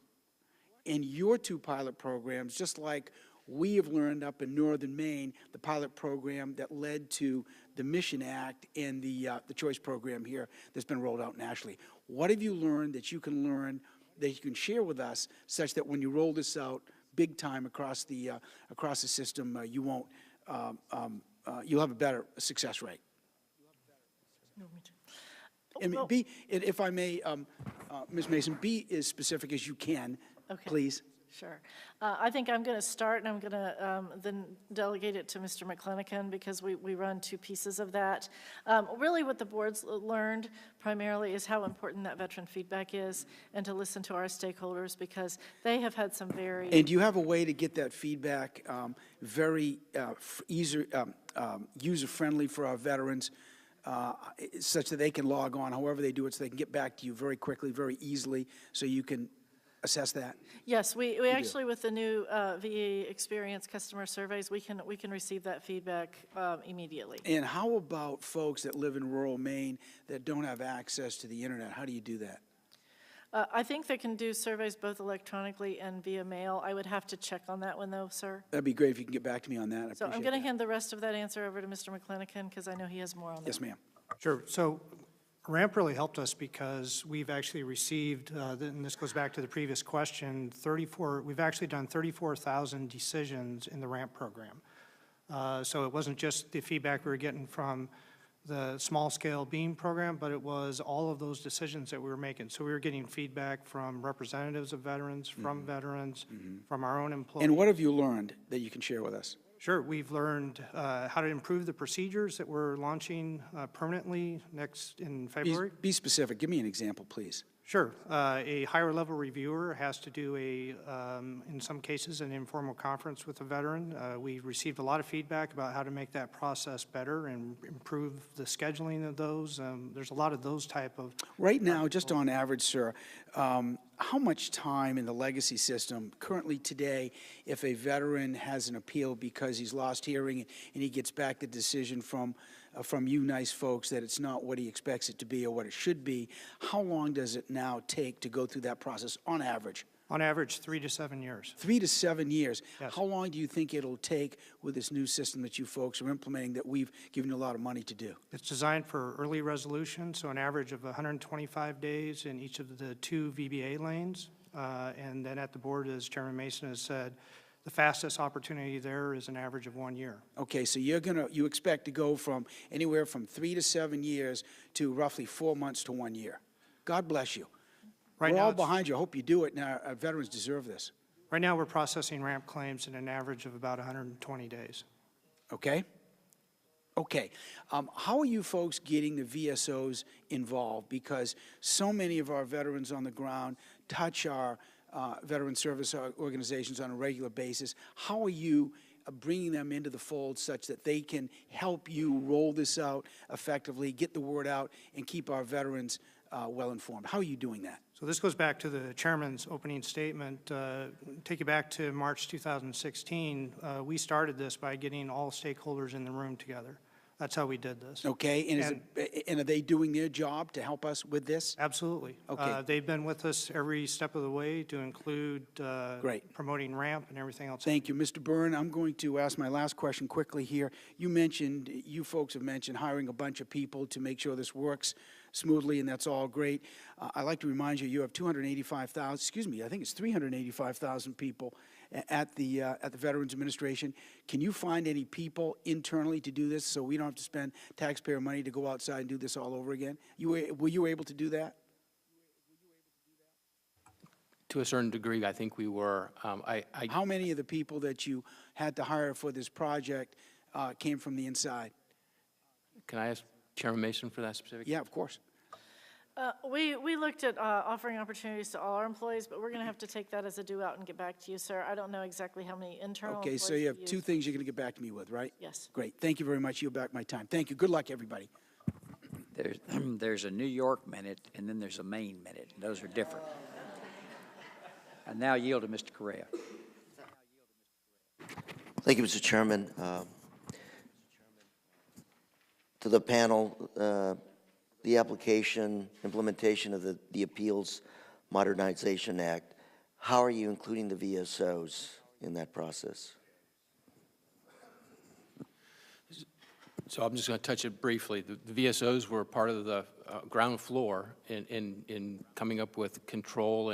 in your 2 pilot programs, just like we have learned up in northern Maine, the pilot program that led to the Mission Act and the Choice program here that's been rolled out nationally. What have you learned that you can share with us, such that when you roll this out big time across the system, you'll have a better success rate? And be, if I may, Ms. Mason, be as specific as you can, please. Sure. I think I'm going to start, and I'm going to then delegate it to Mr. McClanahan, because we run 2 pieces of that. Really what the board's learned primarily is how important that veteran feedback is, and to listen to our stakeholders, because they have had some very... And do you have a way to get that feedback very user-friendly for our veterans, such that they can log on however they do it, so they can get back to you very quickly, very easily, so you can assess that? Yes, we actually, with the new VA Experience customer surveys, we can receive that feedback immediately. And how about folks that live in rural Maine that don't have access to the internet? How do you do that? I think they can do surveys both electronically and via mail. I would have to check on that one, though, sir. That'd be great if you can get back to me on that. So I'm going to hand the rest of that answer over to Mr. McClanahan, because I know he has more on that. Yes, ma'am. Sure. So RAMP really helped us because we've actually received, and this goes back to the previous question, we've actually done 34,000 decisions in the RAMP program. So it wasn't just the feedback we were getting from the small-scale BEAM program, but it was all of those decisions that we were making. So we were getting feedback from representatives of veterans, from veterans, from our own employees. And what have you learned that you can share with us? Sure. We've learned how to improve the procedures that we're launching permanently in February. Be specific. Give me an example, please. Sure. A higher level reviewer has to do in some cases, an informal conference with a veteran. We received a lot of feedback about how to make that process better and improve the scheduling of those. There's a lot of those type of... Right now, just on average, sir, how much time in the legacy system currently today, if a veteran has an appeal because he's lost hearing and he gets back the decision from you nice folks that it's not what he expects it to be or what it should be, how long does it now take to go through that process on average? On average, 3 to 7 years. 3 to 7 years. Yes. How long do you think it'll take with this new system that you folks are implementing that we've given you a lot of money to do? It's designed for early resolution, so an average of 125 days in each of the 2 VBA lanes. And then at the board, as Chairman Mason has said, the fastest opportunity there is an average of 1 year. Okay, so you expect to go from anywhere from 3 to 7 years to roughly 4 months to 1 year. God bless you. Right We're now all behind you. I hope you do it. Now, our veterans deserve this. Right now, we're processing RAMP claims in an average of about 120 days. Okay? Okay. How are you folks getting the VSOs involved? Because so many of our veterans on the ground touch our veteran service organizations on a regular basis. How are you bringing them into the fold such that they can help you roll this out effectively, get the word out, and keep our veterans well informed? How are you doing that? So this goes back to the chairman's opening statement. Take you back to March 2016. We started this by getting all stakeholders in the room together. That's how we did this. Okay, and are they doing their job to help us with this? Absolutely. Okay. They've been with us every step of the way to include Great. promoting RAMP and everything else. Thank you. Mr. Byrne, I'm going to ask my last question quickly here. You folks have mentioned hiring a bunch of people to make sure this works smoothly, and that's all great. I'd like to remind you, you have 285,000, excuse me, I think it's 385,000 people at the Veterans Administration. Can you find any people internally to do this so we don't have to spend taxpayer money to go outside and do this all over again? Were you able to do that? To a certain degree, I think we were. How many of the people that you had to hire for this project came from the inside? Can I ask Chairman Mason for that specific? Yeah, of course. We looked at offering opportunities to all our employees, but we're going to have to take that as a do out and get back to you, sir. I don't know exactly how many internal Okay, employees so you have we've two used. things you're going to get back to me with, right? Yes. Great. Thank you very much. You're back my time. Thank you. Good luck, everybody. There's a New York minute, and then there's a Maine minute. Those are different. I now yield to Mr. Correa. Thank you, Mr. Chairman. To the panel, the application, implementation of the Appeals Modernization Act, how are you including the VSOs in that process? So I'm just going to touch it briefly. The VSOs were part of the ground floor in coming up with control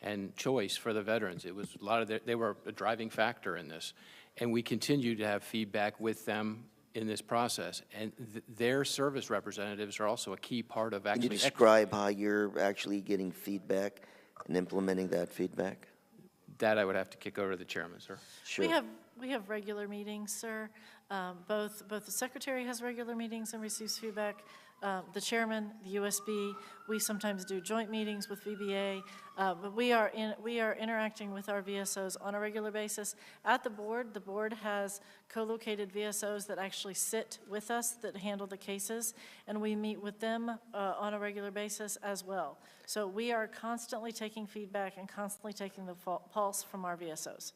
and choice for the veterans. It was a lot of they were a driving factor in this. And we continue to have feedback with them in this process. And their service representatives are also a key part of actually. Can you describe how you're actually getting feedback and implementing that feedback? That I would have to kick over to the chairman, sir. Sure. We have regular meetings, sir. Both the secretary has regular meetings and receives feedback. The chairman, the USB, we sometimes do joint meetings with VBA, but we are interacting with our VSOs on a regular basis. At the board has co-located VSOs that actually sit with us that handle the cases, and we meet with them on a regular basis as well. So we are constantly taking feedback and constantly taking the pulse from our VSOs.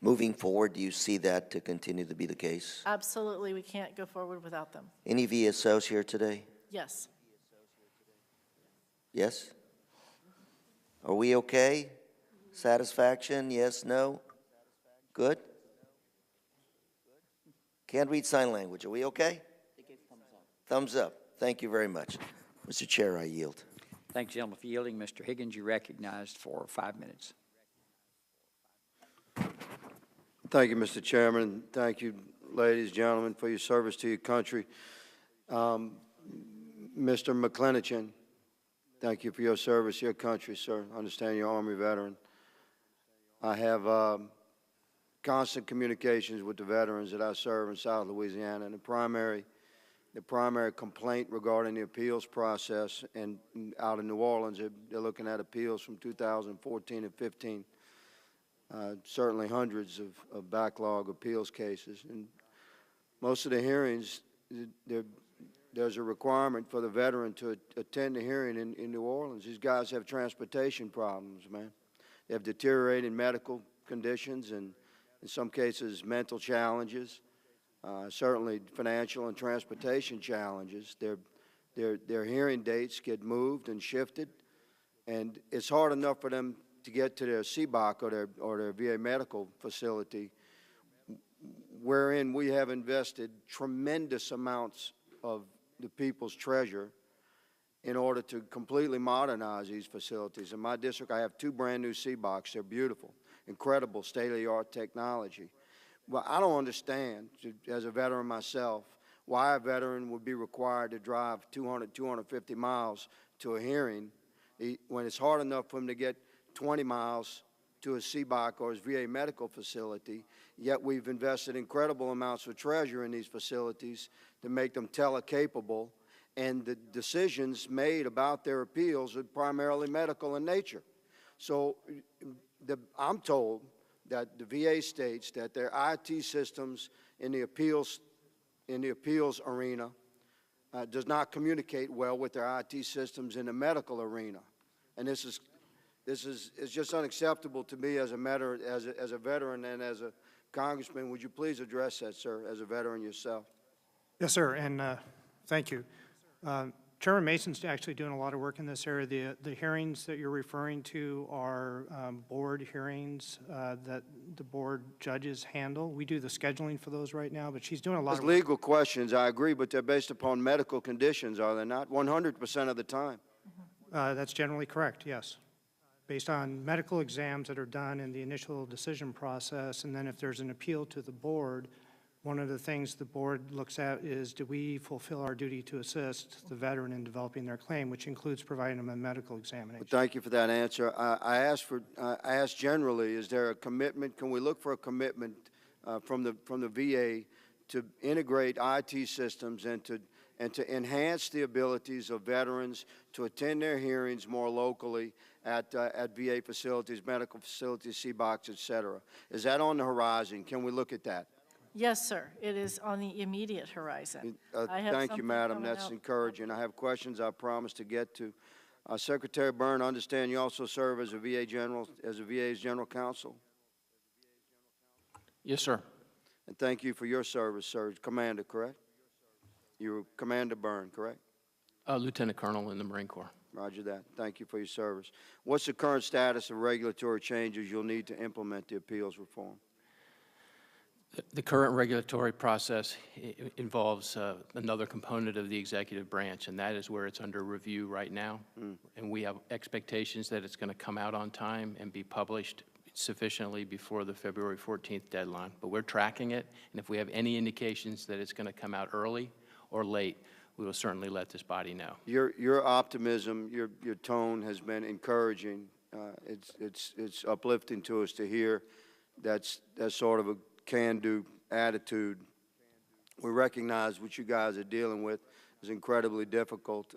Moving forward, do you see that to continue to be the case? Absolutely, we can't go forward without them. Any VSOs here today? Yes. Yes? Are we okay? Satisfaction? Yes, no? Good? Can't read sign language. Are we okay? Thumbs up. Thank you very much. Mr. Chair, I yield. Thank you, gentlemen, for yielding. Mr. Higgins, you're recognized for 5 minutes. Thank you, Mr. Chairman. Thank you, ladies, gentlemen, for your service to your country. Mr. McClenachin, thank you for your service to your country, sir. I understand you're an Army veteran. I have constant communications with the veterans that I serve in South Louisiana, and the primary complaint regarding the appeals process and out in New Orleans, they're looking at appeals from 2014 and 15. Certainly hundreds of backlog appeals cases. And most of the hearings, there's a requirement for the veteran to attend the hearing in New Orleans. These guys have transportation problems, man. They have deteriorating medical conditions and, in some cases, mental challenges, certainly financial and transportation challenges. Their hearing dates get moved and shifted, and it's hard enough for them to get to their CBOC or their VA medical facility, wherein we have invested tremendous amounts of the people's treasure in order to completely modernize these facilities. In my district, I have 2 brand new CBOCs. They're beautiful, incredible state-of-the-art technology. Well, I don't understand, as a veteran myself, why a veteran would be required to drive 200, 250 miles to a hearing when it's hard enough for him to get 20 miles to a CBOC or his VA medical facility, yet we've invested incredible amounts of treasure in these facilities to make them telecapable, and the decisions made about their appeals are primarily medical in nature. So I'm told that the VA states that their IT systems in the appeals arena does not communicate well with their IT systems in the medical arena, and this is just unacceptable to me as a veteran and as a congressman. Would you please address that, sir, as a veteran yourself? Yes, sir, and thank you. Chairman Mason's actually doing a lot of work in this area. The hearings that you're referring to are board hearings that the board judges handle. We do the scheduling for those right now, but she's doing a lot of work. Legal questions, I agree, but they're based upon medical conditions, are they not? 100% of the time. That's generally correct, yes. Based on medical exams that are done in the initial decision process, and then if there's an appeal to the board, one of the things the board looks at is, do we fulfill our duty to assist the veteran in developing their claim, which includes providing them a medical examination. Well, thank you for that answer. I asked generally, is there a commitment? Can we look for a commitment from the VA to integrate IT systems and to enhance the abilities of veterans to attend their hearings more locally at VA facilities, medical facilities, CBOCs, et cetera? Is that on the horizon? Can we look at that? Yes, sir. It is on the immediate horizon. Thank you, Madam. That's encouraging. I have questions I promise to get to. Secretary Byrne, I understand you also serve as a VA's General Counsel. Yes, sir. And thank you for your service, sir. Commander, correct? You were Commander Byrne, correct? Lieutenant Colonel in the Marine Corps. Roger that. Thank you for your service. What's the current status of regulatory changes you'll need to implement the appeals reform? The current regulatory process involves another component of the executive branch, and that is where it's under review right now. And we have expectations that it's going to come out on time and be published sufficiently before the February 14th deadline. But we're tracking it, and if we have any indications that it's going to come out early or late, we will certainly let this body know. Your optimism, your tone has been encouraging. It's uplifting to us to hear that's sort of a can-do attitude. We recognize what you guys are dealing with is incredibly difficult.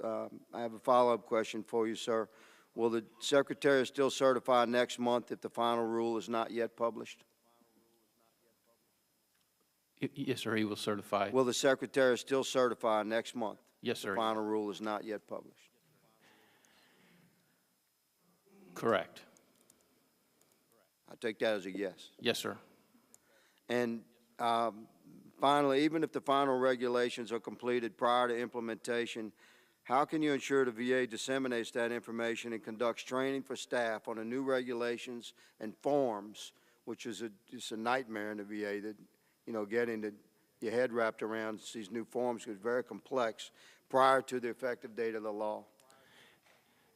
I have a follow-up question for you, sir. Will the Secretary still certify next month if the final rule is not yet published? Yes, sir, he will certify. Will the Secretary still certify next month? Yes, sir. The final rule is not yet published. Correct. I take that as a yes. Yes, sir. And finally, even if the final regulations are completed prior to implementation, how can you ensure the VA disseminates that information and conducts training for staff on the new regulations and forms, which is just a nightmare in the VA, that, you know, getting your head wrapped around these new forms is very complex prior to the effective date of the law?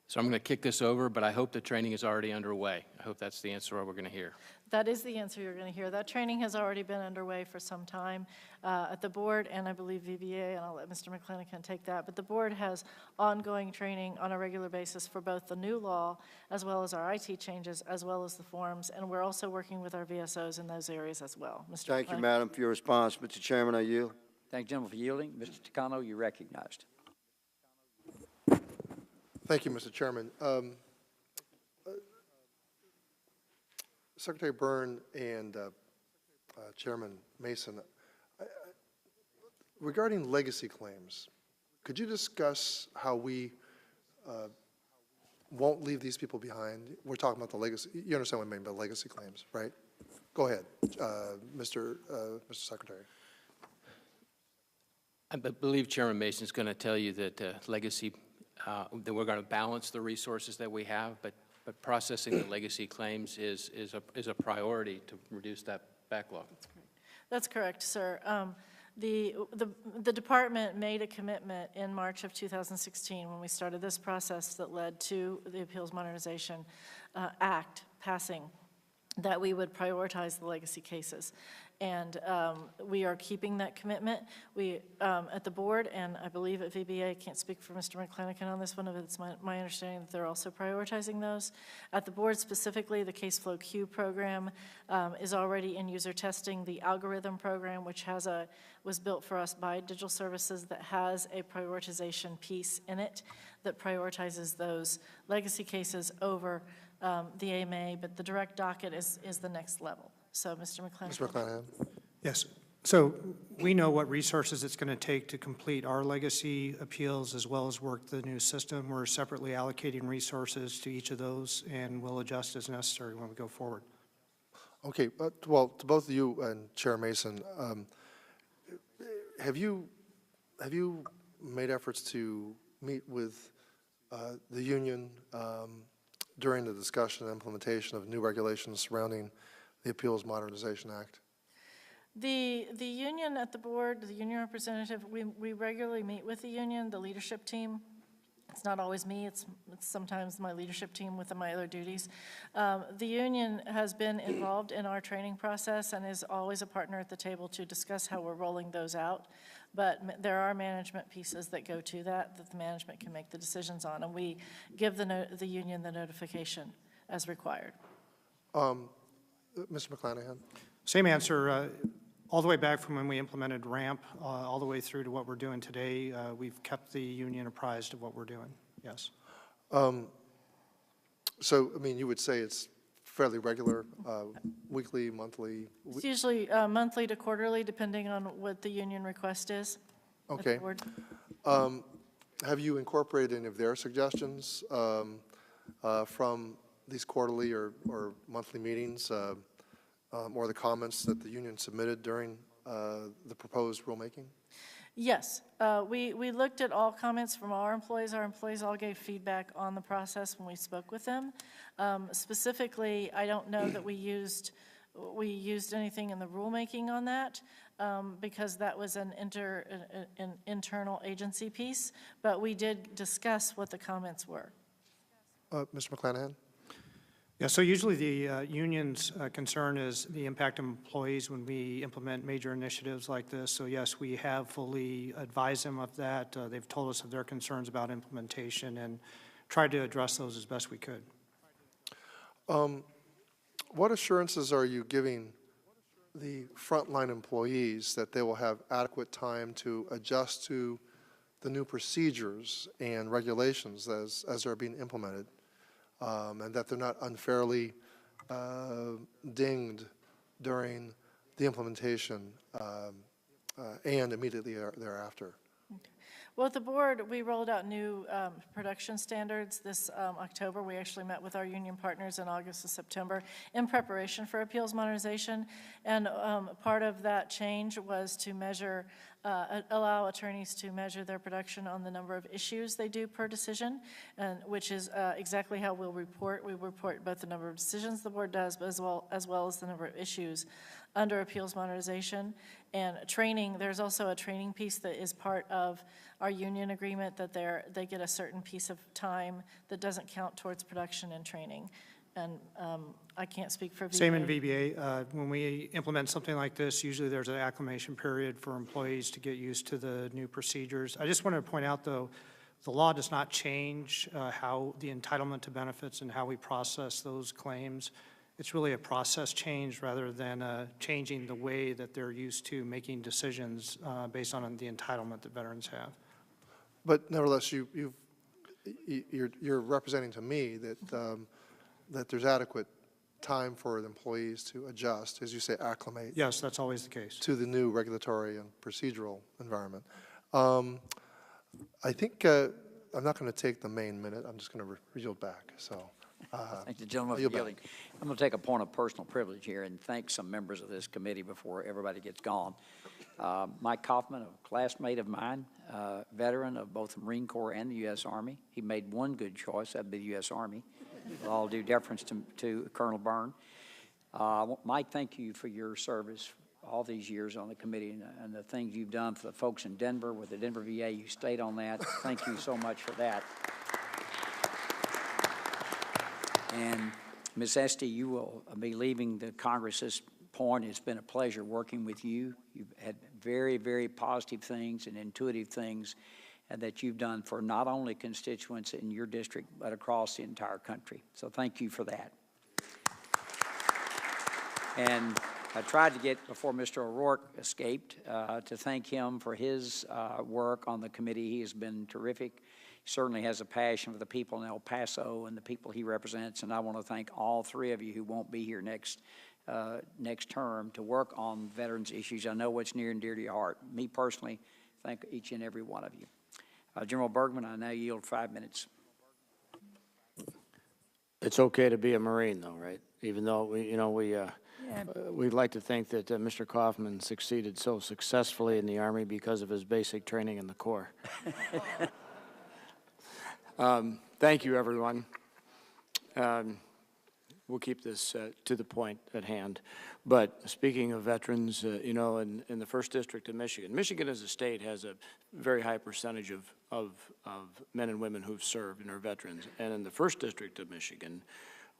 So I'm going to kick this over, but I hope the training is already underway. I hope that's the answer we're going to hear. That is the answer you're going to hear. That training has already been underway for some time at the board, and I believe VBA, and I'll let Mr. McClanahan take that. But the board has ongoing training on a regular basis for both the new law as well as our IT changes as well as the forms, and we're also working with our VSOs in those areas as well. Mr. Thank you, McClanahan. Madam, for your response. Mr. Chairman, I yield. Thank you, gentleman, for yielding. Mr. Takano, you're recognized. Thank you, Mr. Chairman. Secretary Byrne and Chairman Mason, regarding legacy claims, could you discuss how we won't leave these people behind? We're talking about the legacy. You understand what I mean by legacy claims, right? Go ahead, Mr. Secretary. I believe Chairman Mason is going to tell you that legacy, that we're going to balance the resources that we have, but processing the legacy claims is a priority to reduce that backlog. That's correct, sir. The department made a commitment in March of 2016 when we started this process that led to the Appeals Modernization Act passing, that we would prioritize the legacy cases. And we are keeping that commitment. We, at the board, and I believe at VBA, I can't speak for Mr. McClanahan on this one, but it's my understanding that they're also prioritizing those. At the board specifically, the Caseflow Q program is already in user testing. The algorithm program, which was built for us by Digital Services, that has a prioritization piece in it that prioritizes those legacy cases over the AMA, but the direct docket is the next level. So, Mr. McClanahan. Mr. McClanahan? Yes. So we know what resources it's going to take to complete our legacy appeals as well as work the new system. We're separately allocating resources to each of those, and we'll adjust as necessary when we go forward. Okay, well, to both of you and Chair Mason, have you made efforts to meet with the union during the discussion and implementation of new regulations surrounding the Appeals Modernization Act? The union at the board, the union representative, we regularly meet with the union, the leadership team. It's not always me, it's sometimes my leadership team with my other duties. The union has been involved in our training process and is always a partner at the table to discuss how we're rolling those out. But there are management pieces that go to that the management can make the decisions on, and we give the union the notification as required. Mr. McClanahan? Same answer. All the way back from when we implemented RAMP, all the way through to what we're doing today, we've kept the union apprised of what we're doing, yes. So, I mean, you would say it's fairly regular, weekly, monthly? It's usually monthly to quarterly, depending on what the union request is. Okay. Have you incorporated any of their suggestions from these quarterly or monthly meetings, or the comments that the union submitted during the proposed rulemaking? Yes, we looked at all comments from our employees. Our employees all gave feedback on the process when we spoke with them. Specifically, I don't know that we used anything in the rulemaking on that because that was an internal agency piece, but we did discuss what the comments were. Mr. McClanahan? Yeah, so usually the union's concern is the impact on employees when we implement major initiatives like this. So yes, we have fully advised them of that. They've told us of their concerns about implementation and tried to address those as best we could. What assurances are you giving the frontline employees that they will have adequate time to adjust to the new procedures and regulations as they're being implemented? And that they're not unfairly dinged during the implementation and immediately thereafter. Okay. Well, at the board, we rolled out new production standards this October. We actually met with our union partners in August and September in preparation for appeals modernization. And part of that change was to measure, allow attorneys to measure their production on the number of issues they do per decision, and which is exactly how we'll report. We report both the number of decisions the board does, but as well as the number of issues under appeals modernization. And training, there's also a training piece that is part of our union agreement that they get a certain piece of time that doesn't count towards production and training. And I can't speak for VBA. Same in VBA. When we implement something like this, usually there's an acclimation period for employees to get used to the new procedures. I just wanted to point out, though, the law does not change how the entitlement to benefits and how we process those claims. It's really a process change rather than changing the way that they're used to making decisions based on the entitlement that veterans have. But nevertheless, you're representing to me that that there's adequate time for the employees to adjust, as you say, acclimate. Yes, that's always the case. To the new regulatory and procedural environment. I think I'm not going to take the main minute. I'm just going to yield back. So. Thank the gentleman for yielding. I'm going to take a point of personal privilege here and thank some members of this committee before everybody gets gone. Mike Kaufman, a classmate of mine, veteran of both the Marine Corps and the U.S. Army. He made one good choice, that'd be the U.S. Army. With all due deference to Colonel Byrne. Mike, thank you for your service all these years on the committee and the things you've done for the folks in Denver with the Denver VA. You stayed on that. Thank you so much for that. And Ms. Esty, you will be leaving the Congress at this point. It's been a pleasure working with you. You've had very, very positive things and intuitive things that you've done for not only constituents in your district, but across the entire country. So thank you for that. And I tried to get, before Mr. O'Rourke escaped, to thank him for his work on the committee. He has been terrific. certainly has a passion for the people in El Paso and the people he represents, and I want to thank all three of you who won't be here next term to work on veterans issues. I know what's near and dear to your heart. Me personally, thank each and every one of you. General Bergman, I now yield 5 minutes. It's okay to be a Marine, though, right? Even though we'd like to think that Mr. Kaufman succeeded so successfully in the Army because of his basic training in the Corps. Thank you, everyone. We'll keep this to the point at hand. But speaking of veterans, in the 1st District of Michigan, Michigan as a state has a very high percentage of men and women who've served and are veterans. And in the 1st District of Michigan,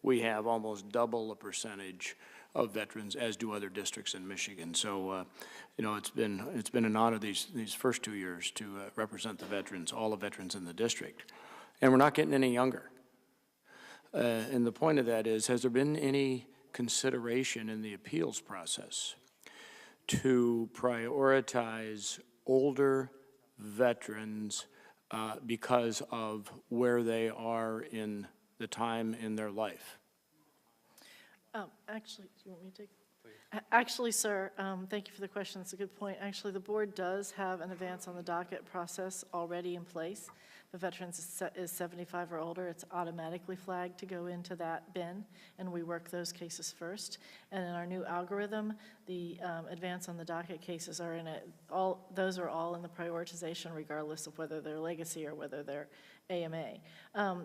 we have almost double the percentage of veterans as do other districts in Michigan. So, it's been an honor these first 2 years to represent the veterans, all the veterans in the district. And we're not getting any younger. And the point of that is, has there been any consideration in the appeals process to prioritize older veterans because of where they are in the time in their life? Actually, do you want me to take? Actually, sir, thank you for the question. It's a good point. Actually, the board does have an advance on the docket process already in place. The veterans is 75 or older. It's automatically flagged to go into that bin, and we work those cases first. And in our new algorithm, the advance on the docket cases are in it. Those are all in the prioritization, regardless of whether they're legacy or whether they're AMA.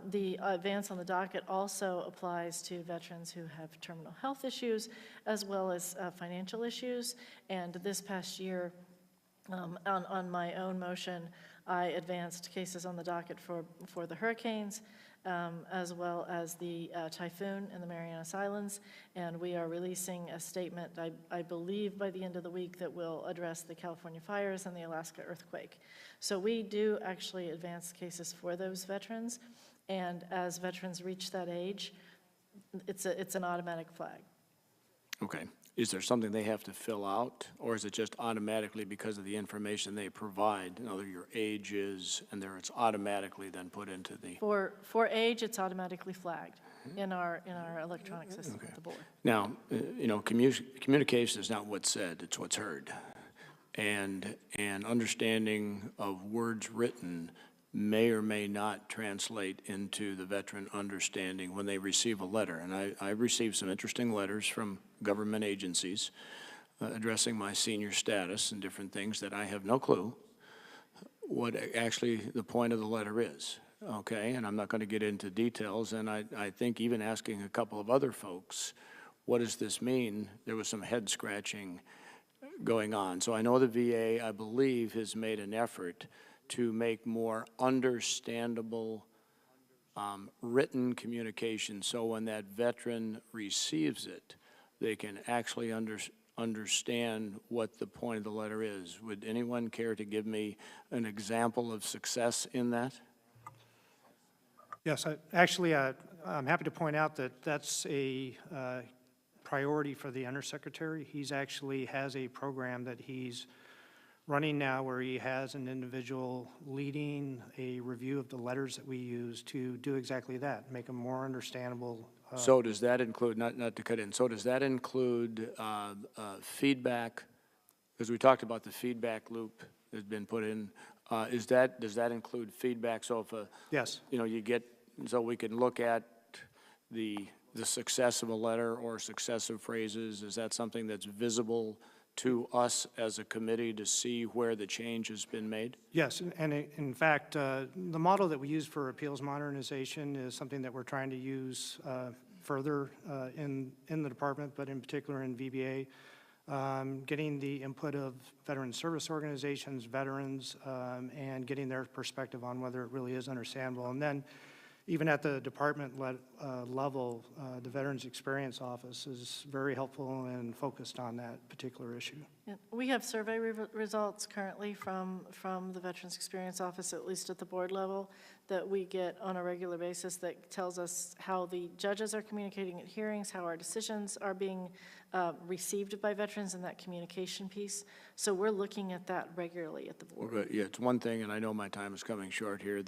The advance on the docket also applies to veterans who have terminal health issues as well as financial issues. And this past year, on my own motion, I advanced cases on the docket for the hurricanes, as well as the typhoon in the Marianas Islands, and we are releasing a statement, I believe by the end of the week, that will address the California fires and the Alaska earthquake. So we do actually advance cases for those veterans, and as veterans reach that age, it's an automatic flag. Okay. Is there something they have to fill out, or is it just automatically because of the information they provide, your age is, and there it's automatically then put into the... For age, it's automatically flagged in our electronic system at the board. Now, communication is not what's said, it's what's heard. And understanding of words written may or may not translate into the veteran understanding when they receive a letter. And I received some interesting letters from government agencies addressing my senior status and different things that I have no clue what actually the point of the letter is, okay? And I'm not going to get into details, and I think even asking a couple of other folks, what does this mean? There was some head scratching going on. So I know the VA, I believe, has made an effort to make more understandable written communication, so when that veteran receives it, they can actually understand what the point of the letter is. Would anyone care to give me an example of success in that? Yes, I'm happy to point out that that's a priority for the Undersecretary. He's actually has a program that he's running now where he has an individual leading a review of the letters that we use to do exactly that, make them more understandable. So does that include, not to cut in, so does that include feedback? Because we talked about the feedback loop that's been put in. Does that include feedback? So if yes, you get, so we can look at the success of a letter or successive phrases. Is that something that's visible to us as a committee to see where the change has been made? Yes, and in fact, the model that we use for appeals modernization is something that we're trying to use further in the department, but in particular in VBA, getting the input of veteran service organizations, veterans, and getting their perspective on whether it really is understandable. And then even at the department level, the Veterans Experience Office is very helpful and focused on that particular issue. Yeah, we have survey results currently from the Veterans Experience Office, at least at the board level, that we get on a regular basis that tells us how the judges are communicating at hearings, how our decisions are being received by veterans in that communication piece. So we're looking at that regularly at the board. Yeah, it's one thing, and I know my time is coming short here.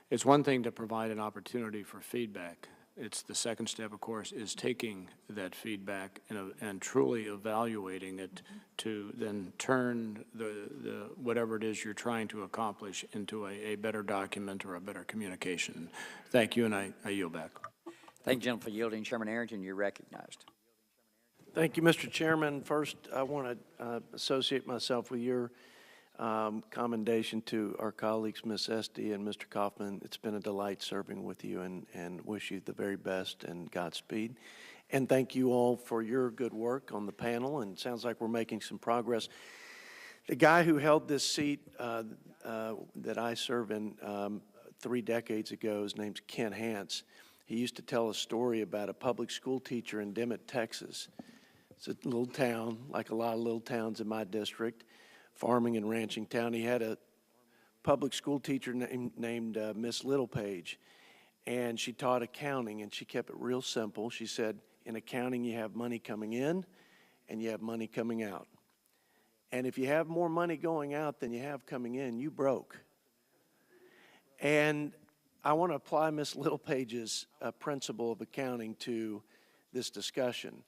It's one thing to provide an opportunity for feedback. It's the second step, of course, is taking that feedback and truly evaluating it to then turn the whatever it is you're trying to accomplish into a better document or a better communication. Thank you, and I yield back. Thank you, gentlemen, for yielding. Chairman Arrington, you're recognized. Thank you, Mr. Chairman. First, I want to associate myself with your commendation to our colleagues, Ms. Esty and Mr. Kaufman. It's been a delight serving with you, and wish you the very best and Godspeed. And thank you all for your good work on the panel, and it sounds like we're making some progress. The guy who held this seat that I serve in 3 decades ago, his name's Ken Hance. He used to tell a story about a public school teacher in Dimmitt, Texas. It's a little town, like a lot of little towns in my district, farming and ranching town. He had a public school teacher named Miss Littlepage, and she taught accounting, and she kept it real simple. She said, in accounting, you have money coming in, and you have money coming out. And if you have more money going out than you have coming in, you broke. And I want to apply Miss Littlepage's principle of accounting to this discussion,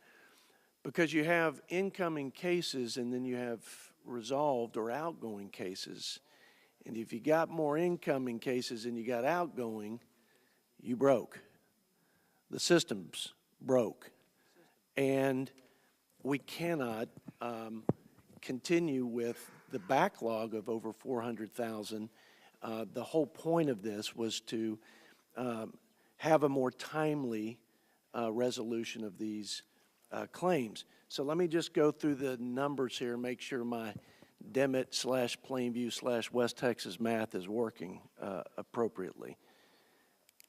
because you have incoming cases and then you have resolved or outgoing cases. And if you got more incoming cases than you got outgoing, you broke. The system's broke. And we cannot continue with the backlog of over 400,000. The whole point of this was to have a more timely resolution of these claims. So let me just go through the numbers here and make sure my Dimmitt/Plainview/West Texas math is working appropriately.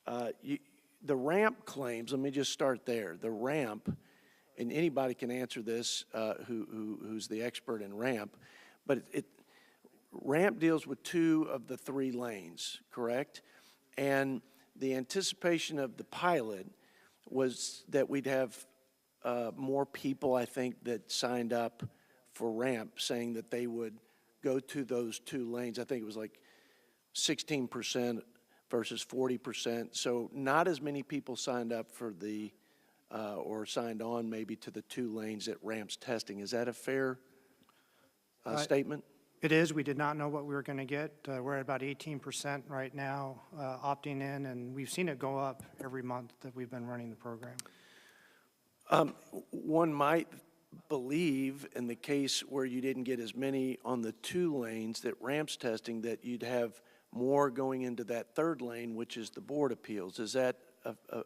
The ramp claims, let me just start there. The ramp, and anybody can answer this who's the expert in ramp, but ramp deals with 2 of the 3 lanes, correct? And the anticipation of the pilot was that we'd have more people, I think, that signed up for ramp, saying that they would go to those 2 lanes. I think it was like 16% versus 40%. So not as many people signed up for the, or signed on maybe to the 2 lanes that ramp's testing. Is that a fair statement? It is. We did not know what we were going to get. We're at about 18% right now opting in, and we've seen it go up every month that we've been running the program. One might believe in the case where you didn't get as many on the 2 lanes that ramp's testing, that you'd have more going into that 3rd lane, which is the board appeals. Is that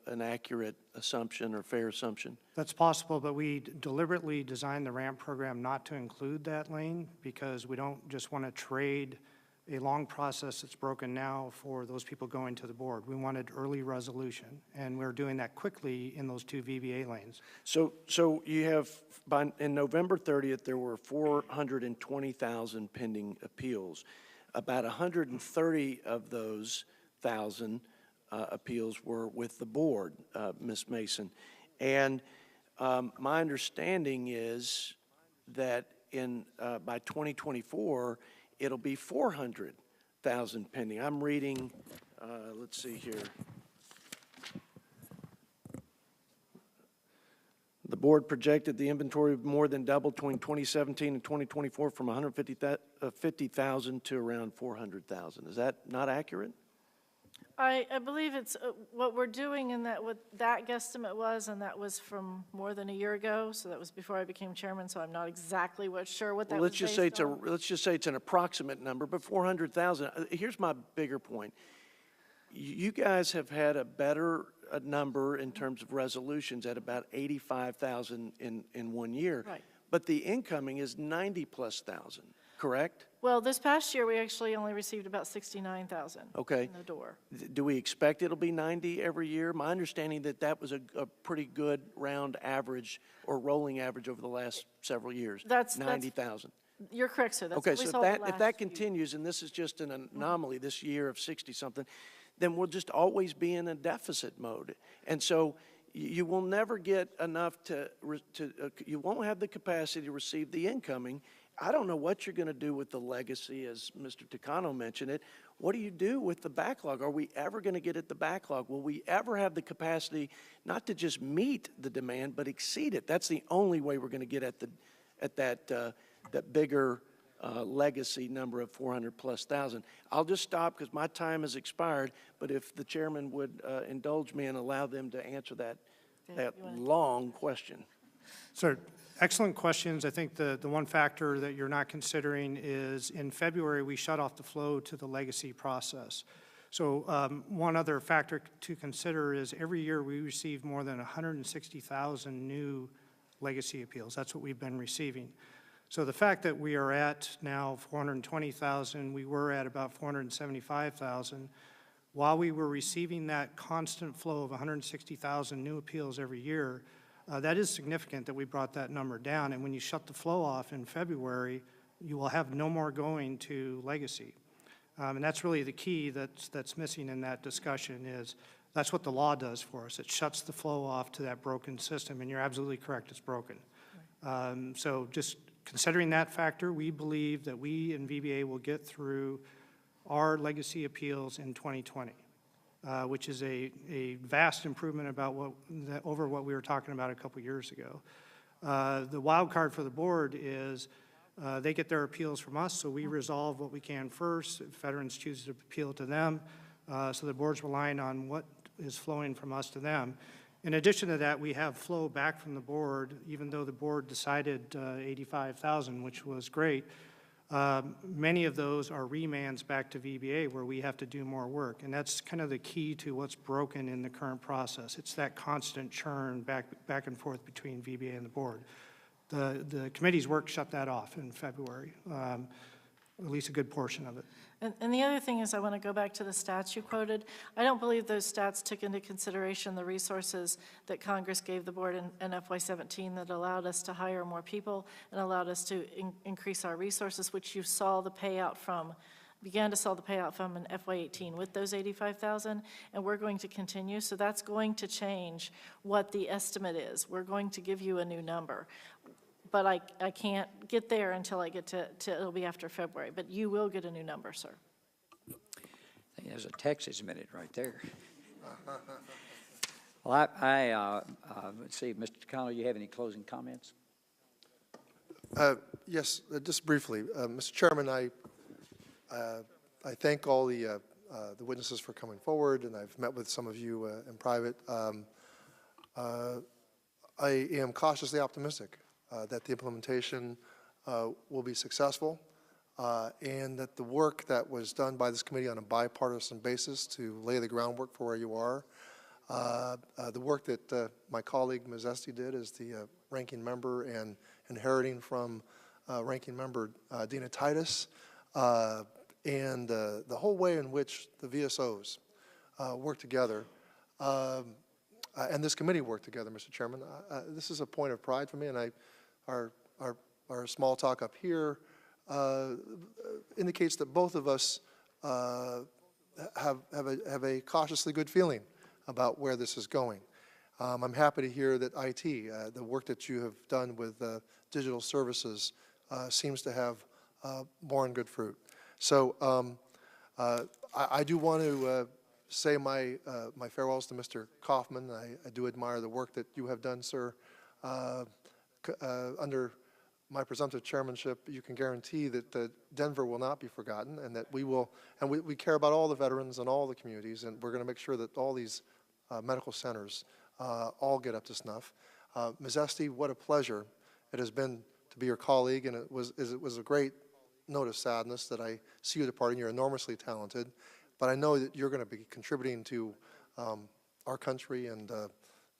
an accurate assumption or fair assumption? That's possible, but we deliberately designed the ramp program not to include that lane because we don't just want to trade a long process that's broken now for those people going to the board. We wanted early resolution, and we're doing that quickly in those 2 VBA lanes. So you have, in November 30th, there were 420,000 pending appeals. About 130 of those 1,000 appeals were with the board, Ms. Mason. And my understanding is that by 2024, it'll be 400,000 pending. I'm reading, let's see here. The board projected the inventory of more than double between 2017 and 2024 from 150,000 to around 400,000. Is that not accurate? I believe it's what we're doing, and that what that guesstimate was, and that was from more than a year ago, so that was before I became chairman, so I'm not exactly sure what that was based on. Let's just say it's an approximate number, but 400,000. Here's my bigger point. You guys have had a better number in terms of resolutions at about 85,000 in 1 year. Right. But the incoming is 90+ thousand, correct? Well, this past year, we actually only received about 69,000 Okay. in the door. Do we expect it'll be 90 every year? My understanding that was a pretty good round average or rolling average over the last several years. That's 90,000. You're correct, sir. That's Okay, what we so saw the if last that few. continues, and this is just an anomaly this year of 60-something, then we'll just always be in a deficit mode. And so you will never get enough you won't have the capacity to receive the incoming. I don't know what you're going to do with the legacy, as Mr. Takano mentioned it, what do you do with the backlog? Are we ever going to get at the backlog? Will we ever have the capacity not to just meet the demand, but exceed it? That's the only way we're going to get at that bigger legacy number of 400,000+. I'll just stop because my time has expired, but if the chairman would indulge me and allow them to answer that long question. So, excellent questions. I think the one factor that you're not considering is in February, we shut off the flow to the legacy process. So one other factor to consider is every year we receive more than 160,000 new legacy appeals. That's what we've been receiving. So the fact that we are at now 420,000, we were at about 475,000, while we were receiving that constant flow of 160,000 new appeals every year, that is significant that we brought that number down. And when you shut the flow off in February, you will have no more going to legacy. And that's really the key that's missing in that discussion is that's what the law does for us. It shuts the flow off to that broken system, and you're absolutely correct, it's broken. So just considering that factor, we believe that we in VBA will get through our legacy appeals in 2020, which is a vast improvement about over what we were talking about a couple years ago. The wild card for the board is they get their appeals from us, so we resolve what we can first. If veterans choose to appeal to them, so the board's relying on what is flowing from us to them. In addition to that, we have flow back from the board, even though the board decided 85,000, which was great. Many of those are remands back to VBA where we have to do more work, and that's kind of the key to what's broken in the current process. It's that constant churn back and forth between VBA and the board. The committee's work shut that off in February, at least a good portion of it. And the other thing is I want to go back to the stats you quoted. I don't believe those stats took into consideration the resources that Congress gave the board in FY17 that allowed us to hire more people and allowed us to increase our resources, which you saw the payout from, began to saw the payout from in FY18 with those 85,000, and we're going to continue. So that's going to change what the estimate is. We're going to give you a new number. But I can't get there until I get to it'll be after February. But you will get a new number, sir. I think there's a Texas minute right there. Well, let's see, Mr. Connell, you have any closing comments? Yes, just briefly. Mr. Chairman, I thank all the witnesses for coming forward, and I've met with some of you in private. I am cautiously optimistic that the implementation will be successful and that the work that was done by this committee on a bipartisan basis to lay the groundwork for where you are, the work that my colleague Ms. Esty did as the ranking member and inheriting from ranking member Dina Titus, and the whole way in which the VSOs work together, and this committee worked together, Mr. Chairman. This is a point of pride for me, and our small talk up here indicates that both of us have a cautiously good feeling about where this is going. I'm happy to hear that IT, the work that you have done with digital services, seems to have borne good fruit. So I do want to say my farewells to Mr. Kaufman. I do admire the work that you have done, sir. Under my presumptive chairmanship, you can guarantee that Denver will not be forgotten, and that we care about all the veterans and all the communities, and we're going to make sure that all these medical centers all get up to snuff. Ms. Esty, what a pleasure it has been to be your colleague, and it was a great note of sadness that I see you departing. You're enormously talented, but I know that you're going to be contributing to our country and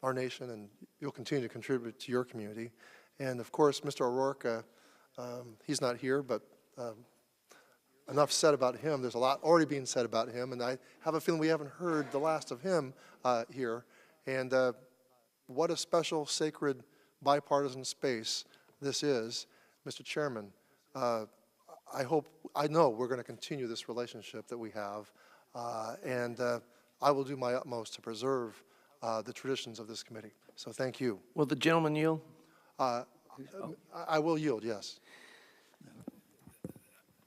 our nation, and you'll continue to contribute to your community. And of course, Mr. O'Rourke, he's not here, but enough said about him. There's a lot already being said about him, and I have a feeling we haven't heard the last of him here. And what a special, sacred, bipartisan space this is, Mr. Chairman. I know we're going to continue this relationship that we have, and I will do my utmost to preserve the traditions of this committee. So thank you. Will the gentleman yield? I will yield, yes.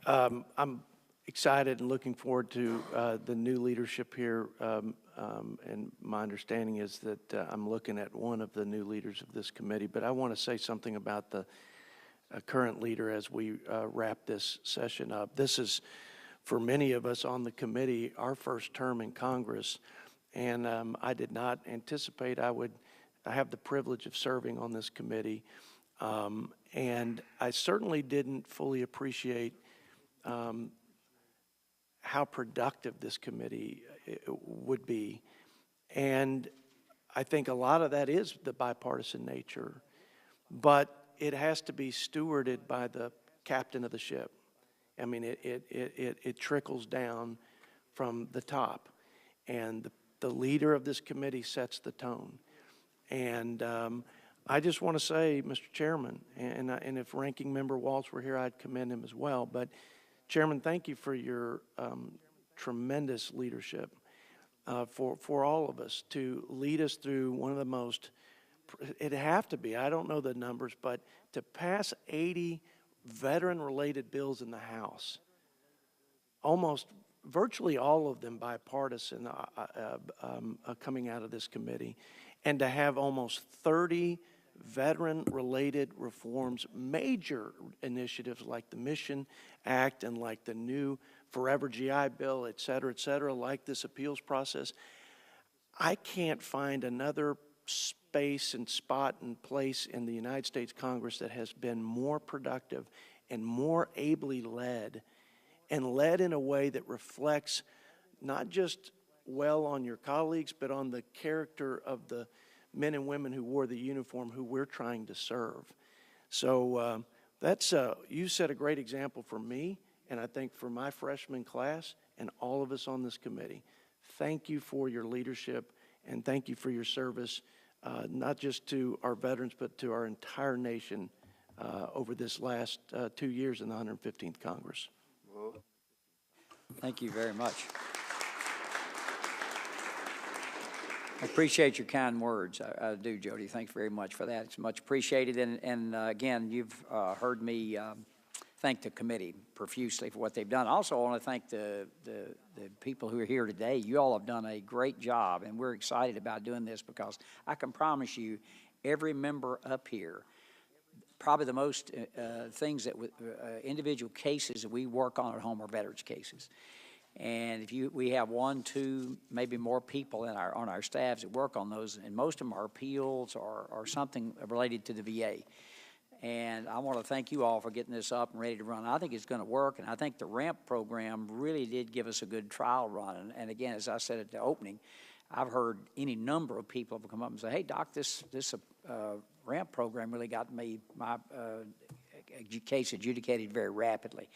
I'm excited and looking forward to the new leadership here. And my understanding is that I'm looking at one of the new leaders of this committee. But I want to say something about the current leader as we wrap this session up. This is, for many of us on the committee, our first term in Congress. And I did not anticipate I have the privilege of serving on this committee. And I certainly didn't fully appreciate how productive this committee would be. And I think a lot of that is the bipartisan nature, but it has to be stewarded by the captain of the ship. I mean, it trickles down from the top, and the leader of this committee sets the tone. And I just want to say, Mr. Chairman, and if Ranking Member Waltz were here, I'd commend him as well. But, Chairman, thank you for your tremendous leadership for all of us to lead us through one of the most, it'd have to be, I don't know the numbers, but to pass 80 veteran-related bills in the House, almost virtually all of them bipartisan coming out of this committee, and to have almost 30 veteran-related reforms, major initiatives like the Mission Act and like the new Forever GI Bill, et cetera, like this appeals process. I can't find another space and spot and place in the United States Congress that has been more productive and more ably led, and led in a way that reflects not just well on your colleagues, but on the character of the men and women who wore the uniform who we're trying to serve. So you set a great example for me, and I think for my freshman class and all of us on this committee. Thank you for your leadership, and thank you for your service, not just to our veterans, but to our entire nation over this last 2 years in the 115th Congress. Thank you very much. I appreciate your kind words. I do, Jody. Thanks very much for that. It's much appreciated. And again, you've heard me thank the committee profusely for what they've done. Also, I want to thank the people who are here today. You all have done a great job, and we're excited about doing this because I can promise you every member up here, probably the most things that individual cases that we work on at home are veterans cases. And we have 1, 2, maybe more people on our staffs that work on those, and most of them are appeals or something related to the VA. And I want to thank you all for getting this up and ready to run. I think it's going to work, and I think the RAMP program really did give us a good trial run. And again, as I said at the opening, I've heard any number of people have come up and say, "Hey, Doc, this RAMP program really got me my case adjudicated very rapidly."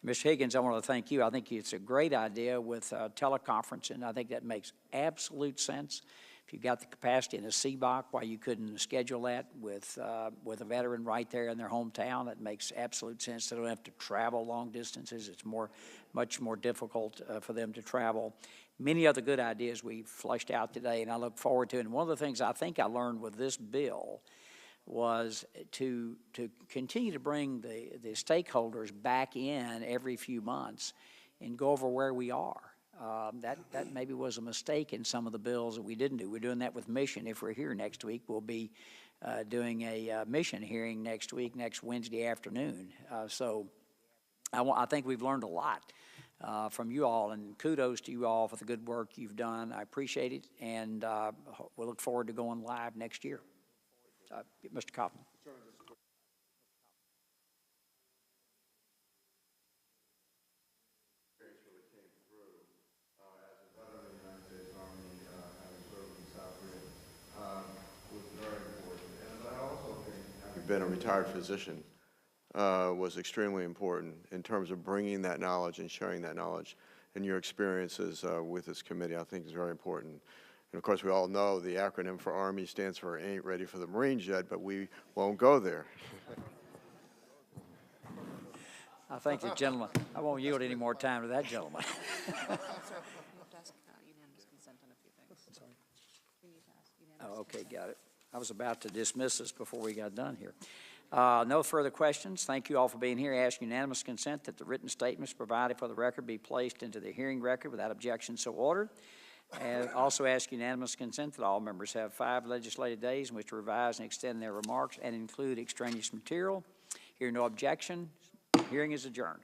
Mr. Higgins, I want to thank you. I think it's a great idea with teleconferencing. I think that makes absolute sense. If you've got the capacity in a CBOC, why you couldn't schedule that with a veteran right there in their hometown, that makes absolute sense. They don't have to travel long distances. It's much more difficult for them to travel. Many other good ideas we flushed out today, and I look forward to it. And one of the things I think I learned with this bill was to continue to bring the stakeholders back in every few months and go over where we are. That maybe was a mistake in some of the bills that we didn't do. We're doing that with Mission. If we're here next week, we'll be doing a Mission hearing next week, next Wednesday afternoon. So I think we've learned a lot from you all, and kudos to you all for the good work you've done. I appreciate it, and we'll look forward to going live next year. Mr. Kaufman. Been a retired physician was extremely important in terms of bringing that knowledge and sharing that knowledge, and your experiences with this committee I think is very important. And of course we all know the acronym for Army stands for Ain't Ready for the Marines Yet, but we won't go there. I thank the gentleman. I won't yield any more time to that gentleman. Oh, okay, got it. I was about to dismiss us before we got done here. No further questions. Thank you all for being here. I ask unanimous consent that the written statements provided for the record be placed into the hearing record without objection so ordered. And also ask unanimous consent that all members have 5 legislative days in which to revise and extend their remarks and include extraneous material. Hearing no objection, hearing is adjourned.